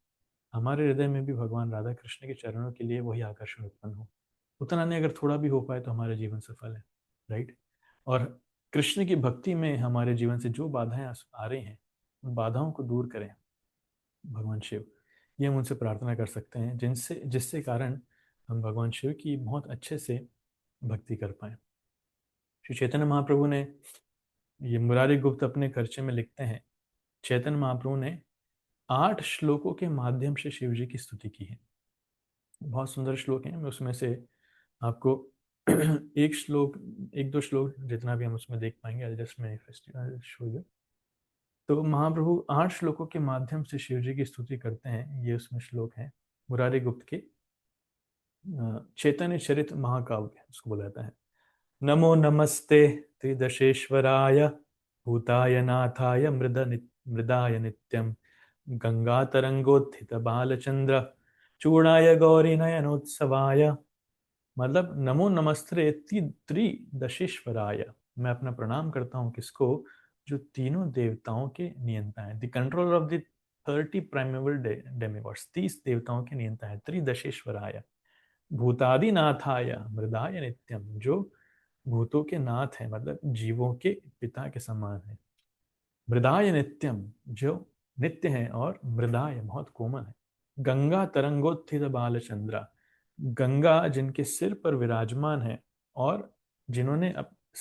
हमारे हृदय में भी भगवान राधा कृष्ण के चरणों के लिए वही आकर्षण उत्पन्न हो। उतना नहीं, अगर थोड़ा भी हो पाए तो हमारा जीवन सफल है। राइट, और कृष्ण की भक्ति में हमारे जीवन से जो बाधाएं आ रही हैं, उन बाधाओं को दूर करें भगवान शिव। ये हम उनसे प्रार्थना कर सकते हैं, जिससे कारण हम भगवान शिव की बहुत अच्छे से भक्ति कर पाए। श्री चैतन्य महाप्रभु ने, ये मुरारी गुप्त अपने खर्चे में लिखते हैं, चैतन्य महाप्रभु ने 8 श्लोकों के माध्यम से शिव जी की स्तुति की है। बहुत सुंदर श्लोक हैं। मैं उसमें से आपको एक दो श्लोक जितना भी हम उसमें देख पाएंगे, I'll just manifest, I'll show you। तो महाप्रभु 8 श्लोकों के माध्यम से शिव जी की स्तुति करते हैं। ये उसमें श्लोक हैं मुरारी गुप्त के चैतन्य चरित महाकाव्य, उसको बोला जाता है। नमो नमस्ते त्रिदशेश्वराय भूताय नाथाय मृदाय नित्यम गंगा तरंगोत्थित बालचंद्र चूड़ाय गौरी नयनोत्सवाय। मतलब नमो नमस्ते त्रिदशेश्वराय, मैं अपना प्रणाम करता हूँ किसको, जो तीनों देवताओं के नियंता है। The controller of the 30 primeval demigods, 30 देवताओं के नियंता है। त्रिदशेश्वराय भूतादि नाथाय मृदाय नित्यम, जो भूतों के नाथ है, मतलब जीवों के पिता के समान है। मृदाय नित्यम, जो नित्य है, और मृदाय बहुत कोमल है। गंगा तरंगोत्थित बालचंद्रा, गंगा जिनके सिर पर विराजमान है, और जिन्होंने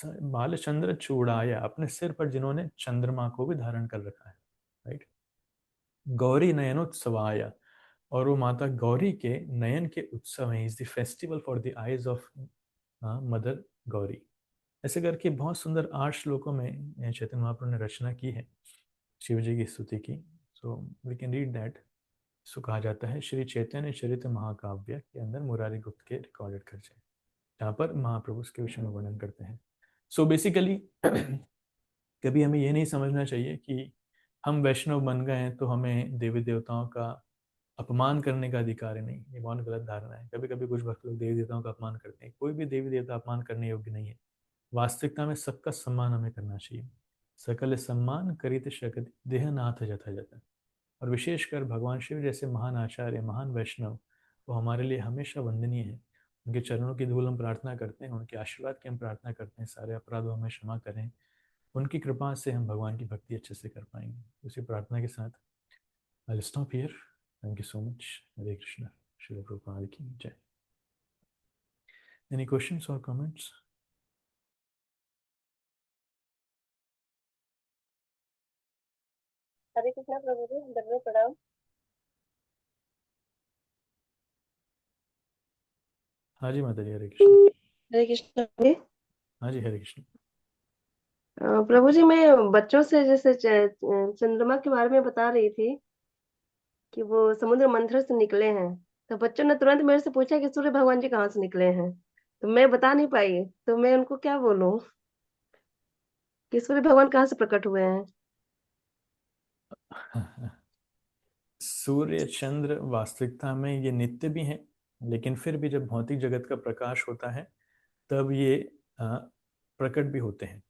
बालचंद्र चूड़ाया, अपने सिर पर जिन्होंने चंद्रमा को भी धारण कर रखा है। राइट। गौरी नयनोत्सवाय, और वो माता गौरी के नयन के उत्सव हैं, is the festival for the eyes of mother Gauri. ऐसे करके बहुत सुंदर 8 श्लोकों में चैतन्य महाप्रभु ने रचना की है शिव जी की स्तुति की। So we can read that. इसको कहा जाता है श्री चैतन्य चरित महाकाव्य के अंदर मुरारी गुप्त के रिकॉर्डेड खर्चे, जहाँ पर महाप्रभु उसके विषय में वर्णन करते हैं। सो बेसिकली कभी हमें ये नहीं समझना चाहिए कि हम वैष्णव बन गए हैं तो हमें देवी देवताओं का अपमान करने का अधिकार है। नहीं, ये बहुत गलत धारणा है। कभी कभी कुछ भक्त लोग देवी देवताओं का अपमान करते हैं। कोई भी देवी देवता अपमान करने योग्य नहीं है। वास्तविकता में सबका सम्मान हमें करना चाहिए। सकल सम्मान करित शकति देह नाथ जथा जथा। और विशेषकर भगवान शिव जैसे महान आचार्य, महान वैष्णव, वो हमारे लिए हमेशा वंदनीय है। उनके चरणों की धूल हम प्रार्थना करते हैं, उनके आशीर्वाद की हम प्रार्थना करते हैं, सारे अपराधों हमें क्षमा करें। उनकी कृपा से हम भगवान की भक्ति अच्छे से कर पाएंगे। उसी प्रार्थना के साथ I'll stop here. Thank you so much. Hare Krishna. Srila Prabhupada ki jai. Any questions or comments? हरे कृष्णा प्रभु जी, दंडवत प्रणाम। हाँ जी माता जी, हरे कृष्ण। हरे कृष्णा जी। हाँ जी, हरे कृष्ण। प्रभु जी, मैं बच्चों से जैसे चंद्रमा के बारे में बता रही थी कि वो समुद्र मंथन से निकले हैं, तो बच्चों ने तुरंत मेरे से पूछा कि सूर्य भगवान जी कहाँ से निकले हैं। तो मैं बता नहीं पाई, तो मैं उनको क्या बोलूं कि सूर्य भगवान कहाँ से प्रकट हुए हैं। सूर्य चंद्र वास्तविकता में ये नित्य भी हैं, लेकिन फिर भी जब भौतिक जगत का प्रकाश होता है तब ये प्रकट भी होते हैं।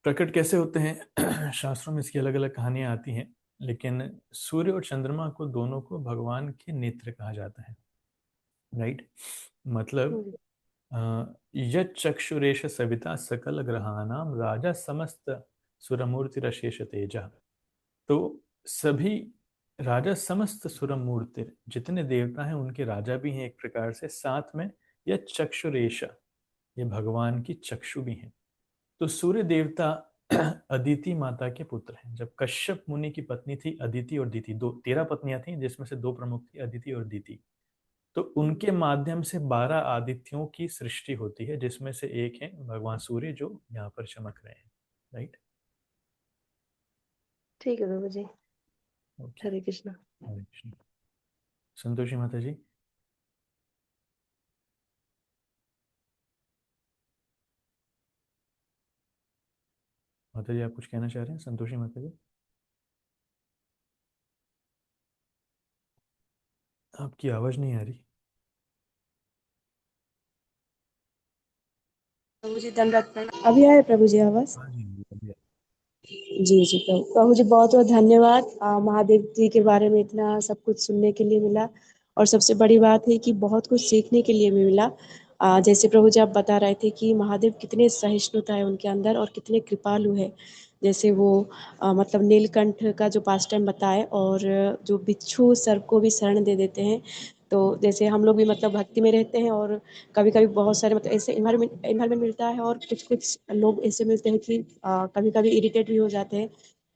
प्रकट कैसे होते हैं शास्त्रों में इसकी अलग अलग कहानियां आती हैं, लेकिन सूर्य और चंद्रमा को दोनों को भगवान के नेत्र कहा जाता है। राइट। मतलब यक्षुरेश सविता सकल ग्रहानाम राजा समस्त सुरमूर्ति रशेष तेजा। तो सभी राजा समस्त सुरमूर्ति, जितने देवता हैं उनके राजा भी हैं एक प्रकार से। साथ में यह चक्षुरेश, ये भगवान की चक्षु भी हैं। तो सूर्य देवता अदिति माता के पुत्र हैं। जब कश्यप मुनि की पत्नी थी अदिति और दीति, 13 पत्नियां थी जिसमें से 2 प्रमुख थी, अदिति और दीति। तो उनके माध्यम से 12 आदित्यों की सृष्टि होती है, जिसमें से एक है भगवान सूर्य जो यहाँ पर चमक रहे हैं। राइट। ठीक है प्रभु जी। ओके, हरे कृष्णा। हरे कृष्ण। संतोषी माता जी। माता जी आप कुछ कहना चाह रहे हैं? संतोषी माता जी, आपकी आवाज नहीं आ रही। प्रभु जी दंडवत प्रणाम। अभी आए प्रभु जी आवाज? हाँ जी, अभी जी जी प्रभु, प्रभु जी बहुत बहुत धन्यवाद। महादेव जी के बारे में इतना सब कुछ सुनने के लिए मिला, और सबसे बड़ी बात है कि बहुत कुछ सीखने के लिए भी मिला। जैसे प्रभु जी आप बता रहे थे कि महादेव कितने सहिष्णुता है उनके अंदर और कितने कृपालु है। जैसे वो मतलब नीलकंठ का जो पास टाइम बताए, और जो बिच्छू सर्प को भी शरण दे देते हैं। तो जैसे हम लोग भी मतलब भक्ति में रहते हैं, और कभी कभी बहुत सारे मतलब ऐसे इन्वायरमेंट मिलता है, और कुछ कुछ लोग ऐसे मिलते हैं कि कभी कभी इरिटेट भी हो जाते हैं।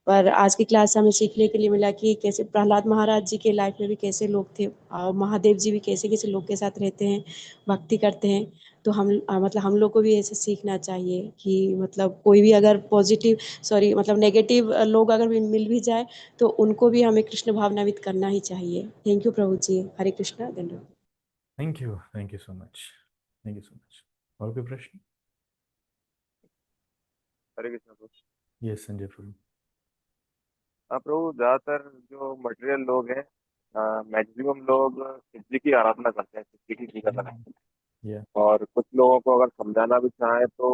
पर आज की क्लास से हमें सीखने के लिए मिला कि कैसे प्रहलाद महाराज जी के लाइफ में भी कैसे लोग थे, और महादेव जी भी कैसे कैसे लोग के साथ रहते हैं, भक्ति करते हैं। तो हम मतलब हम लोग को भी ऐसे सीखना चाहिए कि मतलब कोई भी अगर पॉजिटिव सॉरी मतलब नेगेटिव लोग अगर भी मिल भी जाए, तो उनको भी हमें कृष्ण भावनावित करना ही चाहिए। थैंक यू प्रभु जी। हरे कृष्णा। धन्यवाद। Thank you so much, thank you so much. और कोई प्रश्न? हरे कृष्ण प्रभु। यस संजय प्रभु। हाँ प्रभु, ज्यादातर जो मटेरियल लोग हैं, मैक्सिमम लोग शिव जी की आराधना करते हैं, शिव जी की पूजा करते हैं। या और कुछ लोगों को अगर समझाना भी चाहें तो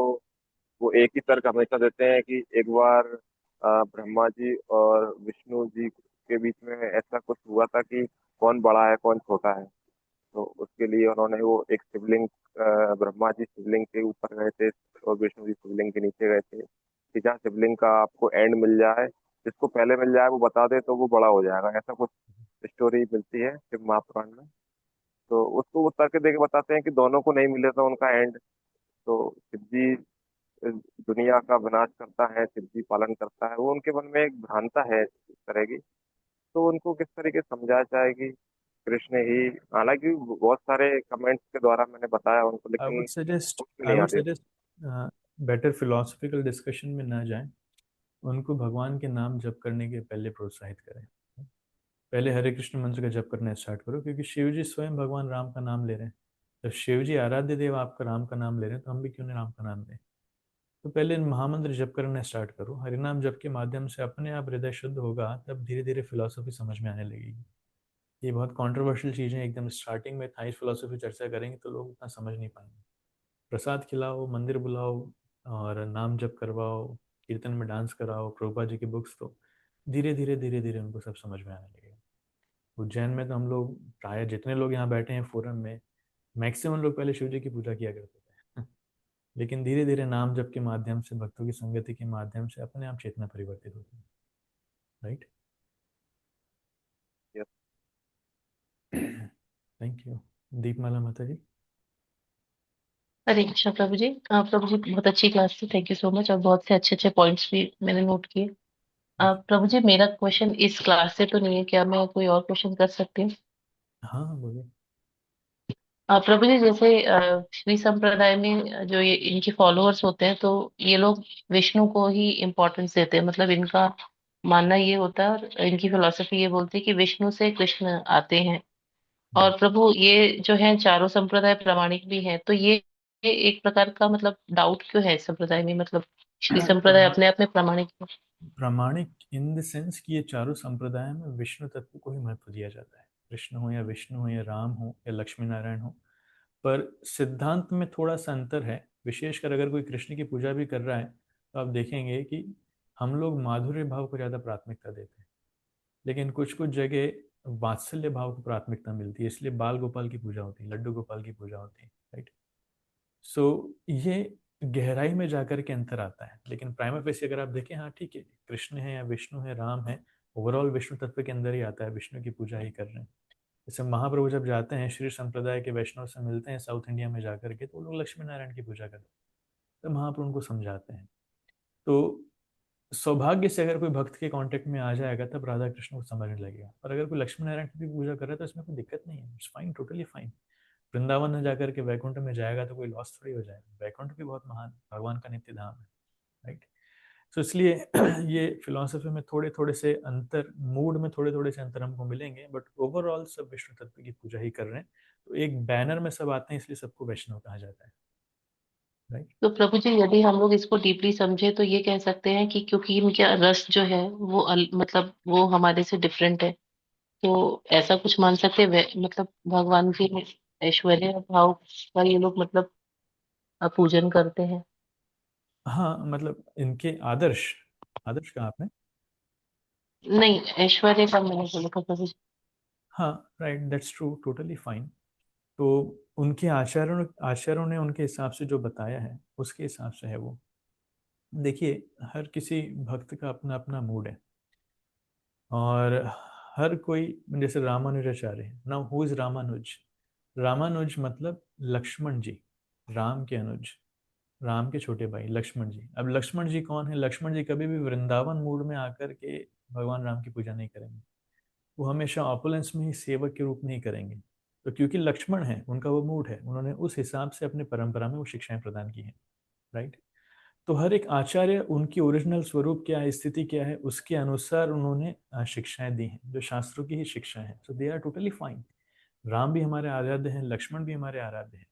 वो एक ही तर्क हमेशा देते हैं कि एक बार ब्रह्मा जी और विष्णु जी के बीच में ऐसा कुछ हुआ था कि कौन बड़ा है कौन छोटा है। तो उसके लिए उन्होंने वो एक शिवलिंग, ब्रह्मा जी शिवलिंग के ऊपर गए थे और विष्णु जी शिवलिंग के नीचे गए थे, कि जहाँ शिवलिंग का आपको एंड मिल जाए, जिसको पहले मिल जाए वो बता दे तो वो बड़ा हो जाएगा। ऐसा कुछ स्टोरी मिलती है शिव महापुराण में। तो उसको वो तर्क दे के बताते हैं कि दोनों को नहीं मिले था उनका एंड। तो शिव जी दुनिया का विनाश करता है, शिव जी पालन करता है, वो उनके मन में एक भ्रांता है इस तरह की। तो उनको किस तरीके से समझाया जाए कि कृष्ण ही, हालांकि बहुत सारे कमेंट्स के द्वारा मैंने बताया उनको, आई लेकिन वुड सजेस्ट समझ में आई नहीं वुड आती। सजेस्ट बेटर फिलोसफिकल डिस्कशन में ना जाएं, उनको भगवान के नाम जप करने के पहले प्रोत्साहित करें। पहले हरे कृष्ण मंत्र का जप करना स्टार्ट करो, क्योंकि शिव जी स्वयं भगवान राम का नाम ले रहे हैं। जब शिव जी आराध्य देव आपका राम का नाम ले रहे हैं, तो हम भी क्यों नहीं राम का नाम लें। तो पहले महामंत्र जप करना स्टार्ट करो। हरिनाम जप के माध्यम से अपने आप हृदय शुद्ध होगा, तब धीरे धीरे फिलोसफी समझ में आने लगेगी। ये बहुत कंट्रोवर्शियल चीज़ें, एकदम स्टार्टिंग में थाई फिलोसफी चर्चा करेंगे तो लोग उतना समझ नहीं पाएंगे। प्रसाद खिलाओ, मंदिर बुलाओ और नाम जप करवाओ, कीर्तन में डांस कराओ, प्रभुपा जी की बुक्स, तो धीरे धीरे उनको सब समझ में आने लगेगा। उज्जैन में तो हम लोग प्राय जितने लोग यहाँ बैठे हैं फोरम में, मैक्सिमम लोग पहले शिव जी की पूजा किया करते थे लेकिन धीरे धीरे नाम जप के माध्यम से, भक्तों की संगति के माध्यम से अपने आप चेतना परिवर्तित होती है। राइट। Thank you. दीपमाला माता जी। हरे कृष्णा प्रभु जी। प्रभु जी बहुत अच्छी क्लास थी, थैंक यू सो मच, और बहुत से अच्छे अच्छे पॉइंट्स भी मैंने नोट किए। प्रभु जी मेरा क्वेश्चन इस क्लास से तो नहीं है, क्या मैं कोई और क्वेश्चन कर सकती हूँ? हाँ बोलिए। प्रभु जी जैसे श्री संप्रदाय में जो ये इनके फॉलोअर्स होते हैं, तो ये लोग विष्णु को ही इम्पोर्टेंस देते हैं, मतलब इनका मानना ये होता है, और इनकी फिलोसफी ये बोलती है कि विष्णु से कृष्ण आते हैं। और प्रभु ये जो है चारों संप्रदाय प्रामाणिक भी हैं, तो ये एक प्रकार का मतलब डाउट क्यों है इस संप्रदाय में, मतलब श्री संप्रदाय अपने आप में प्रामाणिक है? प्रामाणिक इन द सेंस कि ये चारों संप्रदाय में विष्णु तत्व को ही महत्व दिया जाता है। कृष्ण हो या विष्णु हो या राम हो या लक्ष्मी नारायण हो, पर सिद्धांत में थोड़ा सा अंतर है। विशेषकर अगर कोई कृष्ण की पूजा भी कर रहा है, तो आप देखेंगे कि हम लोग माधुर्य भाव को ज़्यादा प्राथमिकता देते हैं, लेकिन कुछ कुछ जगह वात्सल्य भाव को प्राथमिकता मिलती है, इसलिए बाल गोपाल की पूजा होती है, लड्डू गोपाल की पूजा होती है। राइट। सो ये गहराई में जाकर के अंतर आता है, लेकिन प्राइमा फेसी अगर आप देखें, हाँ ठीक है, कृष्ण है या विष्णु है, राम है, ओवरऑल विष्णु तत्व के अंदर ही आता है, विष्णु की पूजा ही कर रहे हैं। जैसे महाप्रभु जब जाते हैं, श्री संप्रदाय के वैष्णव से मिलते हैं साउथ इंडिया में जाकर के, तो वो लोग लक्ष्मी नारायण की पूजा करते हैं, तो महाप्रभु उनको समझाते हैं। तो सौभाग्य से अगर कोई भक्त के कांटेक्ट में आ जाएगा, तब राधा कृष्ण को समझने लगेगा। और अगर कोई लक्ष्मी नारायण की भी पूजा कर रहा है, तो इसमें कोई दिक्कत नहीं है, it's fine, totally fine. Vrindavan में जाकर के वैकुंठ में जाएगा तो कोई लॉस थोड़ी हो जाएगा, वैकुंठ भी बहुत महान भगवान का नित्य धाम है। राइट। तो इसलिए ये फिलोसफी में थोड़े थोड़े से अंतर, मूड में थोड़े थोड़े से अंतर हमको मिलेंगे, बट ओवरऑल सब विष्णु तत्व की पूजा ही कर रहे हैं। तो एक बैनर में सब आते हैं, इसलिए सबको वैष्णव कहा जाता है। राइट। तो प्रभु जी यदि हम लोग इसको डीपली समझे, तो ये कह सकते हैं कि क्योंकि इनके रस जो है वो मतलब वो हमारे से डिफरेंट है, तो ऐसा कुछ मान सकते हैं मतलब भगवान के ऐश्वर्य भाव का ये लोग मतलब पूजन करते हैं? हाँ, मतलब इनके आदर्श, आदर्श कहा आपने? नहीं, ऐश्वर्य का मैंने बोला था प्रभु जी। हाँ, right, that's true, totally fine. तो उनके आचार्यों आचार्यों ने उनके हिसाब से जो बताया है, उसके हिसाब से है वो। देखिए, हर किसी भक्त का अपना अपना मूड है, और हर कोई, जैसे रामानुजाचार्य है, now who is Ramanuj? Ramanuj मतलब लक्ष्मण जी, राम के अनुज, राम के छोटे भाई लक्ष्मण जी। अब लक्ष्मण जी कौन है? लक्ष्मण जी कभी भी वृंदावन मूड में आकर के भगवान राम की पूजा नहीं करेंगे, वो हमेशा ऑपुलेंस में ही सेवक के रूप में ही करेंगे। तो क्योंकि लक्ष्मण है, उनका वो मूड है, उन्होंने उस हिसाब से अपने परंपरा में वो शिक्षाएं प्रदान की हैं। राइट। तो हर एक आचार्य, उनकी ओरिजिनल स्वरूप क्या है, स्थिति क्या है, उसके अनुसार उन्होंने शिक्षाएं दी हैं, जो शास्त्रों की ही शिक्षा है। So they are totally fine. Ram भी हमारे आराध्य हैं, लक्ष्मण भी हमारे आराध्य हैं,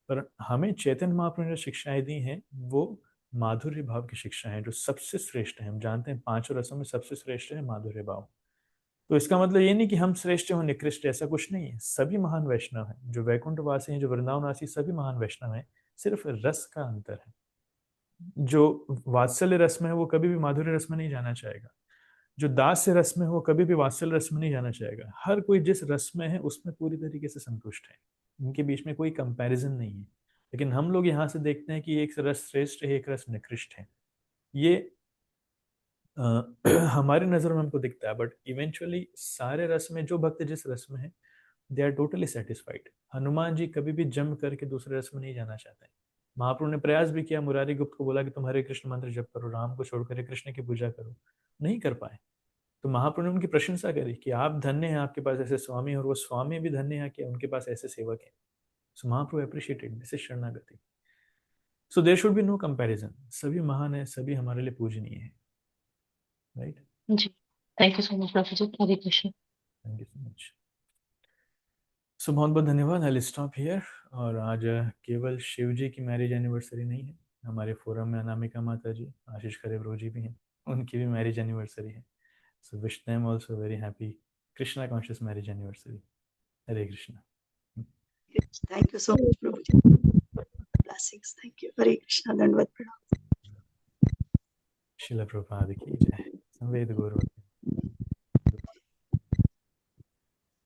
पर हमें चैतन्य महाप्रभु ने जो शिक्षाएं दी हैं, वो माधुर्य भाव की शिक्षा है, जो सबसे श्रेष्ठ है। हम जानते हैं पांचों रसों में सबसे श्रेष्ठ है माधुर्य भाव। तो इसका मतलब ये नहीं कि हम श्रेष्ठ हो निकृष्ट, ऐसा कुछ नहीं है। सभी महान वैष्णव हैं, जो वैकुंठवासी हैं, जो वृंदावनवासी, सभी महान वैष्णव हैं, सिर्फ रस का अंतर है। जो वात्सल्य रस में है, वो कभी भी माधुर्य रस में नहीं जाना चाहेगा। जो दास से रस में है, वो कभी भी वात्सल्य रस में नहीं जाना चाहेगा। हर कोई जिस रस में है, उसमें पूरी तरीके से संतुष्ट है। इनके बीच में कोई कंपैरिजन नहीं है। लेकिन हम लोग यहाँ से देखते हैं कि एक रस श्रेष्ठ है, एक रस निकृष्ट है। ये अ, हमारी नजर में हमको दिखता है, बट इवेंचुअली सारे रस में जो भक्त जिस रस में है, they are totally satisfied. Hanuman ji कभी भी जम करके दूसरे रस में नहीं जाना चाहते हैं, महाप्रभु ने प्रयास भी किया, मुरारी गुप्त को बोला कि तुम हरे कृष्ण मंत्र जप करो, राम को छोड़कर हरे कृष्ण की पूजा करो, नहीं कर पाए। तो महाप्रभु ने उनकी प्रशंसा करी कि आप धन्य हैं, आपके पास ऐसे स्वामी, और वो स्वामी भी धन्य है कि उनके पास ऐसे सेवक हैं। So Mahaprabhu appreciated, this is शरणागति। So there should be no comparison, सभी महान है, सभी हमारे लिए पूजनीय है, राइट? जी, थैंक यू सो मच प्रभु जी। Hare Krishna. Thank you so much. So बहुत बहुत धन्यवाद। I stop here. और आज केवल शिव जी की मैरिज एनिवर्सरी नहीं है, हमारे फोरम में अनामिका माता जी, आशीष खरे प्रभु जी भी हैं, उनकी भी मैरिज एनिवर्सरी है। So wish them also very happy Krishna conscious marriage anniversary. Hare Krishna. Thank you so much, Prabhuji. Blessings. Thank you. Hare Krishna. Dandavat Pranam. शिला प्रभुपाद की जय। संवेद गौरव।